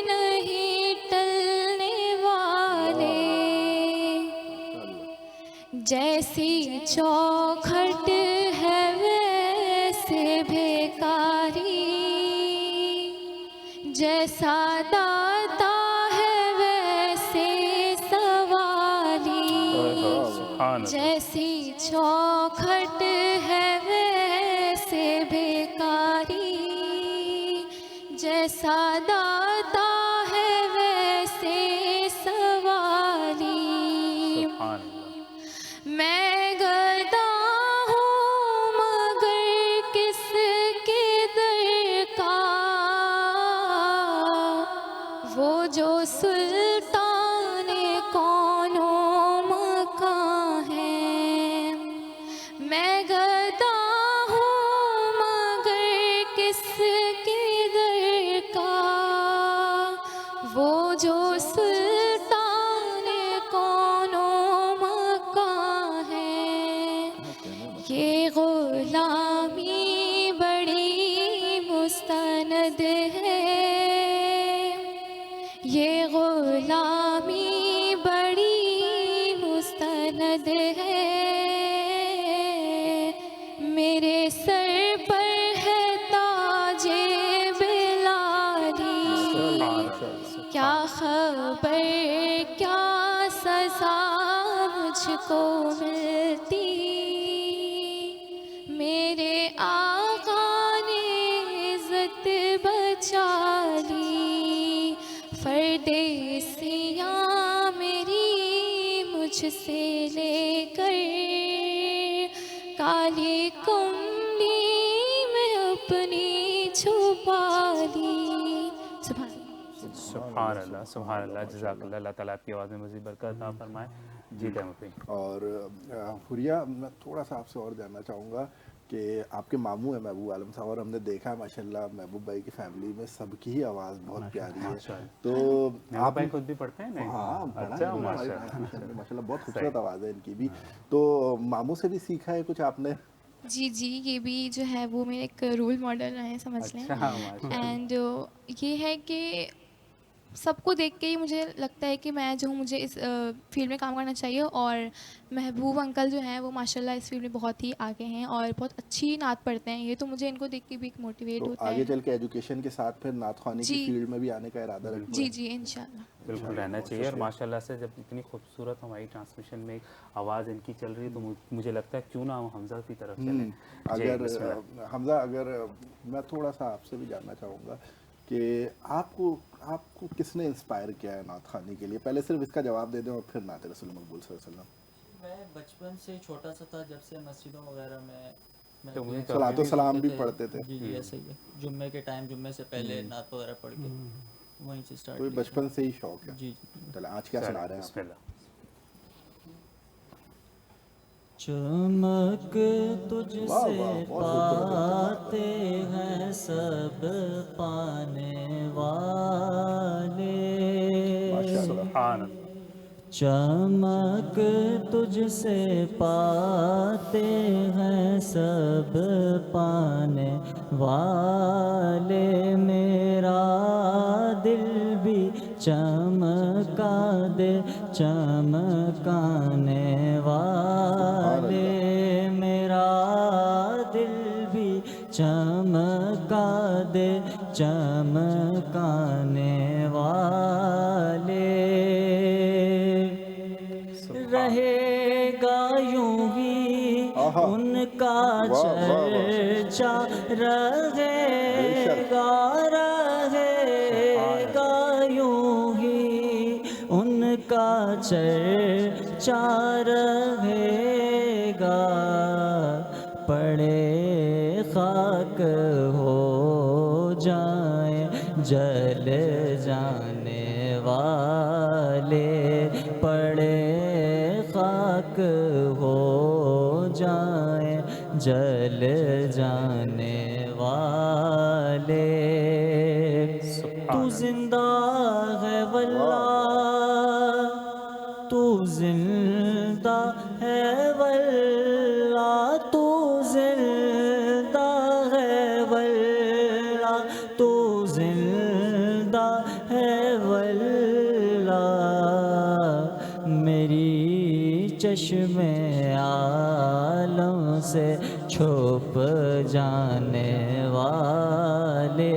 नहीं टलने वाले, जैसी चौखट है वैसे बेकारी, जैसा दाता है वैसे सवाली, सुभान अल्लाह। जैसी चौखट है वैसे बेकारी, जैसा दाता है वैसे सवाली, सुभान अल्लाह। मैं गदा हूँ मगर किसके दर का, वो जो सुल्ताने कौनो मकां है, मैं गदा हूँ मगर किसके दर का, वो जो सुल्ताने कौनो मकां है, ये गुलामी बड़ी मुस्तनद है, ये गुलामी बड़ी मुस्तनद है, मेरे सर पर है ताजे बिलाली, क्या खबर क्या सज़ा मुझको मिलती, मेरे आका ने इज़्ज़त बचा ली, परदेसियाँ मुझसे लेकर काली कुंडी में अपनी छुपा दी। सुभान अल्लाह, सुभान अल्लाह, जज़ाकल्लाह। अल्लाह ताला आपकी आवाज़ में मज़ीद बरकत अता फरमाए। जी तैमूर। और हुरिया, मैं थोड़ा सा आपसे और जानना चाहूँगा कि आपके मामू हैं महबूब आलम साहब, और हमने देखा है माशाल्लाह महबूब भाई की फैमिली में सबकी ही आवाज़ बहुत प्यारी है। तो आप भाई खुद भी पढ़ते हैं? नहीं, हाँ, अच्छा, माशाल्लाह, माशाल्लाह बहुत खूबसूरत आवाज़ है इनकी भी। तो मामू से भी सीखा है कुछ आपने? जी जी, ये भी जो है वो मेरे एक रोल मॉडल रहे हैं, समझ लें। अच्छा, माशाल्लाह। एंड ये है कि सबको देख के ही मुझे लगता है कि मैं जो हूँ, मुझे इस फील्ड में काम करना चाहिए। और महबूब अंकल जो हैं वो माशाल्लाह इस फील्ड में बहुत ही आगे हैं और बहुत अच्छी नात पढ़ते हैं ये, तो मुझे इनको देख के भी एक मोटिवेट तो होता आगे है। चल के एजुकेशन के साथ फिर नात ख्वानी की जी। फील्ड में भी आने का इरादा रखते जी हैं? जी, इंशाल्लाह। बिल्कुल रहना चाहिए। और माशाल्लाह से जब इतनी खूबसूरत हमारी ट्रांसमिशन में आवाज़ इनकी चल रही है तो मुझे लगता है क्यों ना हम हमजा की तरफ चलें। जी, अगर बिस्मिल्लाह। हमजा, अगर मैं थोड़ा सा आपसे भी जानना चाहूँगा कि आपको किसने इंस्पायर किया है नात ख़्वानी के लिए? पहले सिर्फ इसका जवाब दे दें और फिर नात रसूल मकबूल सल्लल्लाहु अलैहि वसल्लम। मैं बचपन से छोटा सा था, जब से मस्जिदों वगैरह में तो मुझे सलातो सलाम भी पढ़ते थे। जी जी, ऐसे ही है। जुम्मे के टाइम, जुम्मे से पहले नात वगैरह पढ़ के वहीं से स्टार्ट तो ये बचपन से ही शौक है। जी जी। चले, आज क्या सुना रहे हैं आप? बिस्मिल्लाह। चमक वाह, तुझसे वाह, बहुत पाते हैं सब पाने वाले, माशाल्लाह। सुभान अल्लाह। चमक तुझसे पाते हैं सब पाने वाले, मेरा दिल भी चमका दे चमकाने वाले, मेरा दिल भी चमका दे चमकाने वाले, रहेगा यूं ही उनका चर्चा, रहेगा रहेगा यूं ही उनका चर्चा रहेगा, पड़े खाक हो जाए जल जाने वाले, पड़े खाक हो जाए जल जाने वाले, तू जिंदा है वल्लाह, तू जिंदा है वल्लाह, तू जिंदा है वल्लाह, तू जिंदा है वल्लाह, मेरी चश्मे आलम से छुप जाने वाले,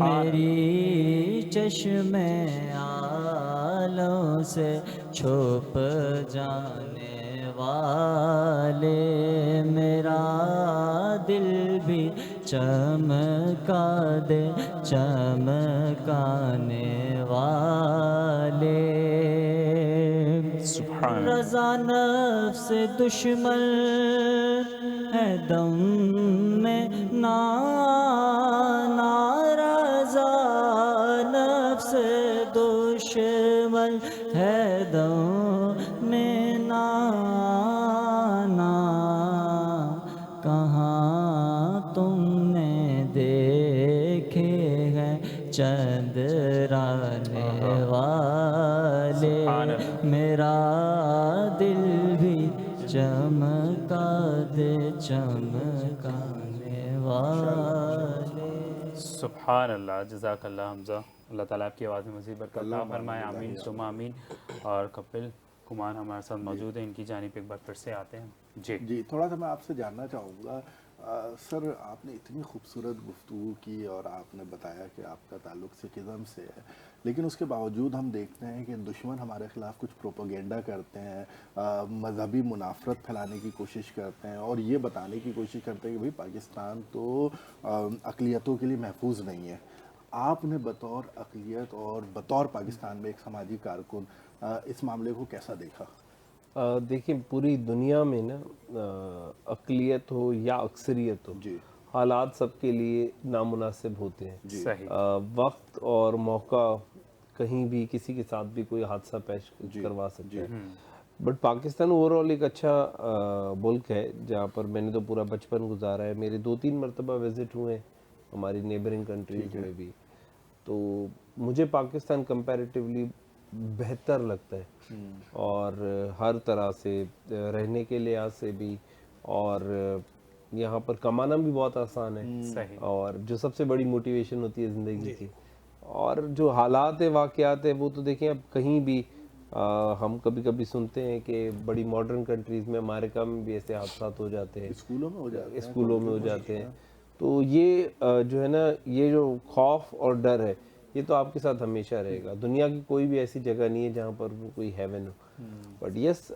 मेरी चश्मे आलम से छुप जाने वाले, मेरा दिल भी चमका दे चमकाने वाले, रज़ा नफ्स दुश्मन है दम में नाराज़ा, नफ्स दुश्मन है दम में नाना, कहाँ तुमने देखे हैं चंद्राने वाले, मेरा दिल भी चमका दे चमकाने वाले। सुभान अल्लाह, जज़ाकल्लाह हमज़ा। अल्लाह ताला आपकी आवाज़ में मज़ीद बरकत अता फरमाए। आमीन सुम्मा आमीन। और कपिल कुमार हमारे साथ मौजूद हैं, इनकी जानिब एक बार फिर से आते हैं। जी, थोड़ा सा मैं आपसे जानना चाहूँगा सर, आपने इतनी खूबसूरत गुफ्तगू की और आपने बताया कि आपका ताल्लुक़ सिखिज़म से है, लेकिन उसके बावजूद हम देखते हैं कि दुश्मन हमारे ख़िलाफ़ कुछ प्रोपेगेंडा करते हैं, मजहबी मुनाफरत फैलाने की कोशिश करते हैं और ये बताने की कोशिश करते हैं कि भाई पाकिस्तान तो अक़लियतों के लिए महफूज नहीं है। आपने बतौर अक़लियत और बतौर पाकिस्तान में एक समाजी कारकुन इस मामले को कैसा देखा? देखिए पूरी दुनिया में ना अक़लियत हो या अक्सरियत हो, जी हालात सबके लिए नामुनासिब होते हैं। सही। वक्त और मौका कहीं भी किसी के साथ भी कोई हादसा पेश करवा सकता है। बट पाकिस्तान ओवरऑल एक अच्छा मुल्क है जहाँ पर मैंने तो पूरा बचपन गुजारा है। मेरे 2-3 मरतबा विज़िट हुए हमारी नेबरिंग कंट्रीज़ में भी। तो मुझे पाकिस्तान कंपैरेटिवली बेहतर लगता है और हर तरह से रहने के लिहाज से भी, और यहाँ पर कमाना भी बहुत आसान है। सही। और जो सबसे बड़ी मोटिवेशन होती है ज़िंदगी की, और जो हालात है वाक़यात है वो तो देखें अब कहीं भी हम कभी कभी सुनते हैं कि बड़ी मॉडर्न कंट्रीज़ में अमेरिका में भी ऐसे हादसात हो जाते हैं, स्कूलों में हो जाते हैं, स्कूलों में हो जाते हैं। तो ये जो है ना, ये जो खौफ और डर है ये तो आपके साथ हमेशा रहेगा। दुनिया की कोई भी ऐसी जगह नहीं है जहाँ पर वो कोई हेवन हो। बट यस,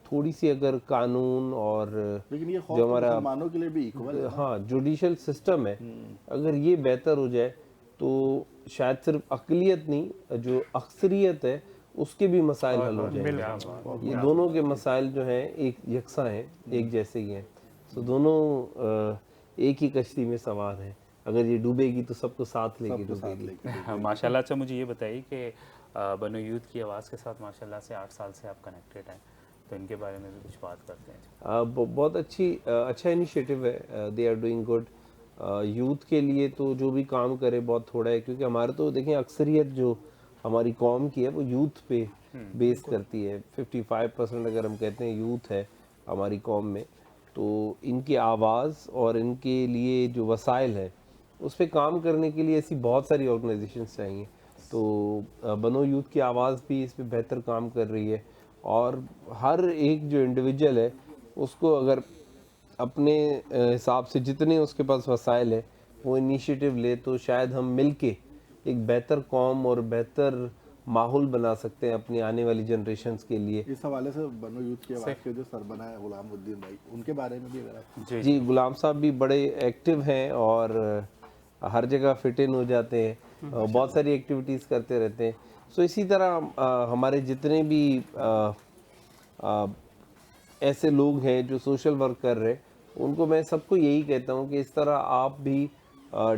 थोड़ी सी अगर कानून और लेकिन ये खौफ जो तो हमारा मुसलमानों के लिए भी इक्वल है। हाँ जुडिशल सिस्टम है, अगर ये बेहतर हो जाए तो शायद सिर्फ अक़लियत नहीं, जो अक्सरियत है उसके भी मसाइल हल हो जाएंगे। ये दोनों के मसाइल जो हैं एक यकसा हैं, एक जैसे ही हैं। तो दोनों एक ही कश्ती में सवार हैं। अगर ये डूबेगी तो सबको साथ लेके डूबेगी। माशाल्लाह। अच्छा मुझे ये बताइए कि बनो यूथ की आवाज़ के साथ माशाल्लाह से 8 साल से आप कनेक्टेड हैं, तो इनके बारे में भी कुछ बात करते हैं। बहुत अच्छा इनिशिएटिव है। They are doing good. Youth के लिए तो जो भी काम करे बहुत थोड़ा है, क्योंकि हमारे तो देखें अक्सरियत जो हमारी कौम की है वो यूथ पे बेस करती है। 55% अगर हम कहते हैं यूथ है हमारी कौम में, तो इनकी आवाज़ और इनके लिए जो वसाइल है उस पर काम करने के लिए ऐसी बहुत सारी ऑर्गेनाइजेशंस चाहिए। तो बनो यूथ की आवाज़ भी इस पे बेहतर काम कर रही है, और हर एक जो इंडिविजुअल है उसको अगर अपने हिसाब से जितने उसके पास वसाइल है वो इनिशिएटिव ले, तो शायद हम मिलके एक बेहतर कौम और बेहतर माहौल बना सकते हैं अपनी आने वाली जनरेशन्स के लिए। इस हवाले से बनो यूथ की आवाज़ के जो सरबराह है गुलामुद्दीन भाई, उनके बारे में भी अगर आप। जी गुलाम साहब भी बड़े एक्टिव हैं और हर जगह फिट इन हो जाते हैं, बहुत सारी एक्टिविटीज़ करते रहते हैं। सो इसी तरह हमारे जितने भी ऐसे लोग हैं जो सोशल वर्क कर रहे हैं, उनको मैं सबको यही कहता हूँ कि इस तरह आप भी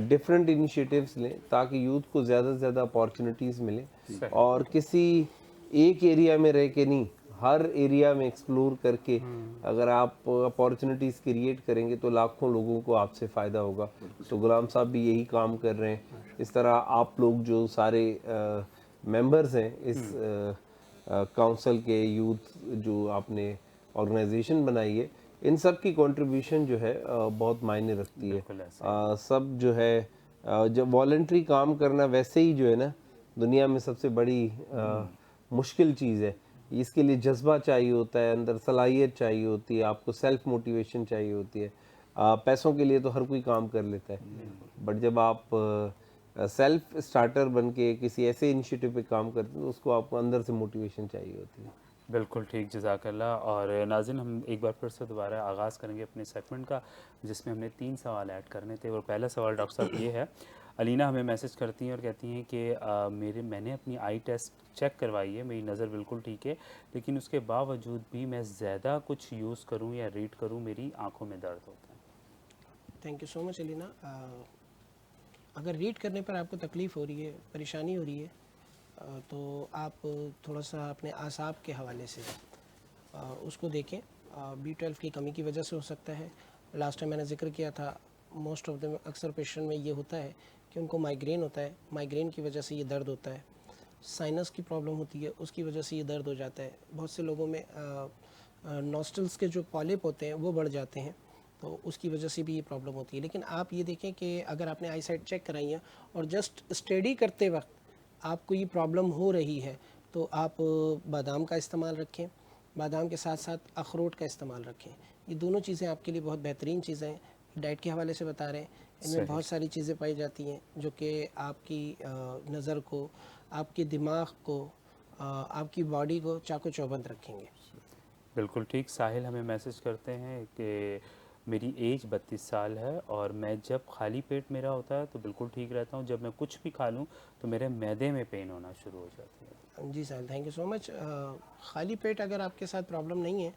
डिफरेंट इनिशिएटिव्स लें ताकि यूथ को ज़्यादा से ज़्यादा अपॉर्चुनिटीज़ मिलें, और किसी एक एरिया में रह के नहीं, हर एरिया में एक्सप्लोर करके अगर आप अपॉर्चुनिटीज़ क्रिएट करेंगे तो लाखों लोगों को आपसे फ़ायदा होगा। तो गुलाम साहब भी यही काम कर रहे हैं। इस तरह आप लोग जो सारे मेंबर्स हैं इस काउंसिल के, यूथ जो आपने ऑर्गेनाइजेशन बनाई है, इन सब की कंट्रीब्यूशन जो है बहुत मायने रखती है। सब जो है जब वॉलंटरी काम करना वैसे ही जो है ना दुनिया में सबसे बड़ी मुश्किल चीज़ है। इसके लिए जज्बा चाहिए होता है, अंदर सलाहियत चाहिए होती है, आपको सेल्फ मोटिवेशन चाहिए होती है। पैसों के लिए तो हर कोई काम कर लेता है, बट जब आप सेल्फ स्टार्टर बन के किसी ऐसे इनिशिएटिव पे काम करते हैं तो उसको आपको अंदर से मोटिवेशन चाहिए होती है। बिल्कुल ठीक, जज़ाकल्लाह। और नाज़रीन, हम एक बार फिर से दोबारा आगाज़ करेंगे अपने सेगमेंट का, जिसमें हमने 3 सवाल ऐड करने थे। और पहला सवाल डॉक्टर साहब ये है, अलीना हमें मैसेज करती हैं और कहती हैं कि मैंने अपनी आई टेस्ट चेक करवाई है, मेरी नज़र बिल्कुल ठीक है, लेकिन उसके बावजूद भी मैं ज़्यादा कुछ यूज़ करूँ या रीड करूँ मेरी आँखों में दर्द होता है। Thank you so much Alina. अगर रीड करने पर आपको तकलीफ़ हो रही है, परेशानी हो रही है, तो आप थोड़ा सा अपने आसाब के हवाले से उसको देखें। B12 की कमी की वजह से हो सकता है। लास्ट टाइम मैंने ज़िक्र किया था, मोस्ट ऑफ द अक्सर पेशेंट में ये होता है कि उनको माइग्रेन होता है, माइग्रेन की वजह से ये दर्द होता है। साइनस की प्रॉब्लम होती है, उसकी वजह से ये दर्द हो जाता है। बहुत से लोगों में नॉस्ट्रल्स के जो पॉलिप होते हैं वो बढ़ जाते हैं, तो उसकी वजह से भी ये प्रॉब्लम होती है। लेकिन आप ये देखें कि अगर आपने आई साइट चेक कराई है और जस्ट स्टडी करते वक्त आपको ये प्रॉब्लम हो रही है, तो आप बादाम का इस्तेमाल रखें, बादाम के साथ साथ अखरोट का इस्तेमाल रखें। ये दोनों चीज़ें आपके लिए बहुत बेहतरीन चीज़ें हैं। डाइट के हवाले से बता रहे हैं, इनमें बहुत सारी चीज़ें पाई जाती हैं जो कि आपकी नज़र को, आपके दिमाग को, आपकी बॉडी को चाको चौबंद रखेंगे। बिल्कुल ठीक। साहिल हमें मैसेज करते हैं कि میری ایج 32 سال ہے اور میں جب خالی پیٹ میرا ہوتا ہے تو بالکل ٹھیک رہتا ہوں, جب میں کچھ بھی کھا لوں تو میرے معدے میں پین ہونا شروع ہو جاتی ہے. جی سر, تھینک یو سو مچ. خالی پیٹ اگر آپ کے ساتھ پرابلم نہیں ہے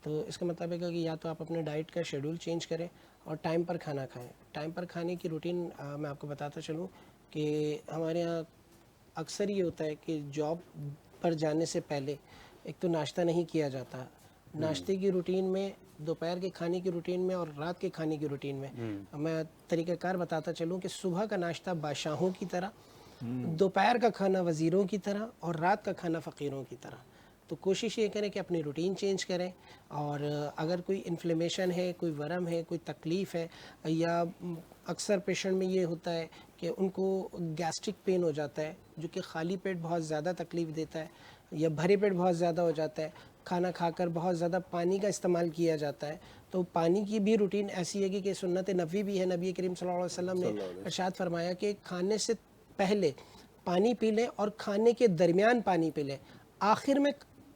تو اس کا مطلب ہے کہ یا تو آپ اپنے ڈائٹ کا شیڈول چینج کریں اور ٹائم پر کھانا کھائیں. ٹائم پر کھانے کی روٹین میں آپ کو بتاتا چلوں کہ ہمارے یہاں اکثر یہ ہوتا ہے کہ جاب پر جانے سے پہلے ایک تو ناشتہ نہیں کیا جاتا. ناشتے کی روٹین میں, دوپہر کے کھانے کی روٹین میں اور رات کے کھانے کی روٹین میں طریقہ کار بتاتا چلوں کہ صبح کا ناشتہ بادشاہوں کی طرح, دوپہر کا کھانا وزیروں کی طرح اور رات کا کھانا فقیروں کی طرح. تو کوشش یہ کریں کہ اپنی روٹین چینج کریں, اور اگر کوئی انفلیمیشن ہے, کوئی ورم ہے, کوئی تکلیف ہے, یا اکثر پیشنٹ میں یہ ہوتا ہے کہ ان کو گیسٹرک پین ہو جاتا ہے جو کہ خالی پیٹ بہت زیادہ تکلیف دیتا ہے, یا بھرے پیٹ بہت زیادہ ہو جاتا ہے, کھانا کھا کر بہت زیادہ پانی کا استعمال کیا جاتا ہے, تو پانی کی بھی روٹین ایسی ہے کہ سنت نبوی بھی ہے. نبی کریم صلی اللہ علیہ وسلم نے ارشاد فرمایا کہ کھانے سے پہلے پانی پی لیں اور کھانے کے درمیان پانی پی لیں, آخر میں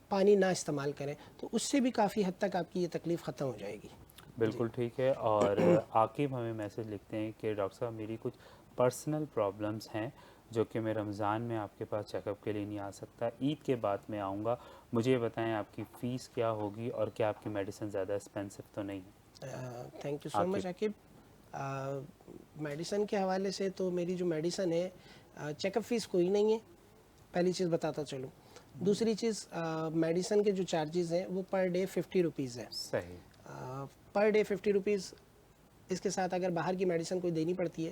پانی نہ استعمال کریں, تو اس سے بھی کافی حد تک آپ کی یہ تکلیف ختم ہو جائے گی. بالکل ٹھیک ہے. اور عاقب ہمیں میسج لکھتے ہیں کہ ڈاکٹر صاحب میری کچھ پرسنل پرابلمس ہیں جو کہ میں رمضان میں آپ کے پاس چیک اپ کے لیے نہیں آ سکتا, عید کے بعد میں آؤں گا, مجھے یہ بتائیں آپ کی فیس کیا ہوگی اور کیا آپ کی میڈیسن زیادہ ایکسپینسو تو نہیں ہے؟ Thank you so much Aqib. Medicine کے حوالے سے تو میری جو میڈیسن ہے, چیک اپ فیس کوئی نہیں ہے, پہلی چیز بتاتا چلوں. دوسری چیز, میڈیسن کے جو چارجز ہیں وہ پر ڈے 50 روپیز ہے. صحیح. Per day 50 rupees. اس کے ساتھ اگر باہر کی میڈیسن کوئی دینی پڑتی ہے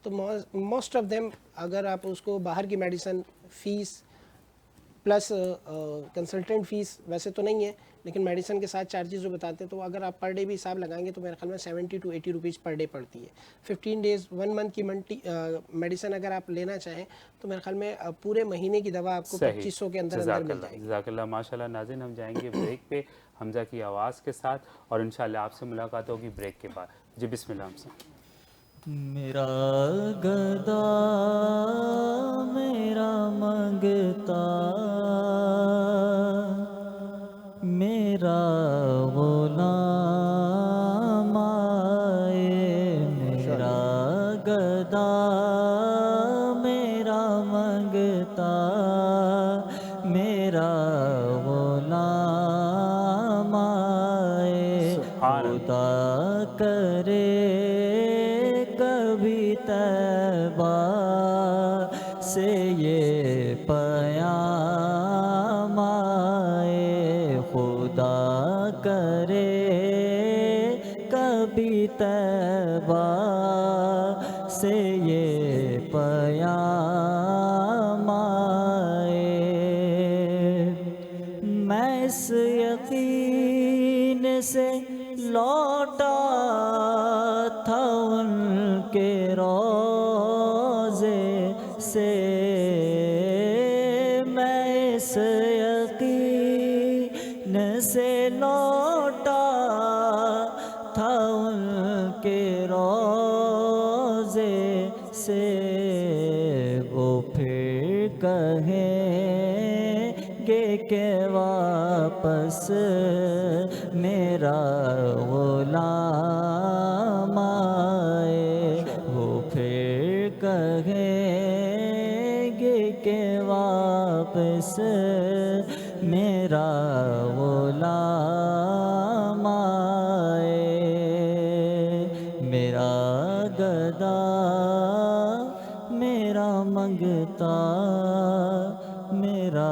تو موسٹ آف دیم, اگر آپ اس کو باہر کی medicine fees plus consultant fees ویسے تو نہیں ہے, لیکن میڈیسن کے ساتھ چارجز جو بتاتے ہیں تو اگر آپ پر ڈے بھی حساب لگائیں گے تو میرے خیال میں 70 to 80 روپیز پر ڈے پڑتی ہے. 15 ڈیز 1 منتھ کی میڈیسن اگر آپ لینا چاہیں تو میرے خیال میں پورے مہینے کی دوا آپ کو 2500 کے اندر مل جائے گی. جزاک اللہ. ماشاء اللہ. ناظرین, ہم جائیں گے بریک پہ حمزہ کی آواز کے ساتھ, اور انشاءاللہ آپ سے ملاقات ہوگی بریک کے بعد. جی بسم اللہ. ہم سے میرا گدا میرا منگتا, میرا غلام آئے. میرا گدا میرا منگتا, میرا غلام آئے. خدا کرے کبھی طیبہ سے یہ پیام آئے. خدا کرے کبھی طیبہ سے یہ پیام آئے. میں اس یقین سے لوٹا تھا ان کے روضے سے, میں اس یقین سے لوٹا تھا ان کے روضے سے. وہ پھر کہیں گے کہ واپس میرا غلام آئے. وہ پھر کہیں گے کہ واپس میرا غلام آئے. میرا گدا میرا منگتا, میرا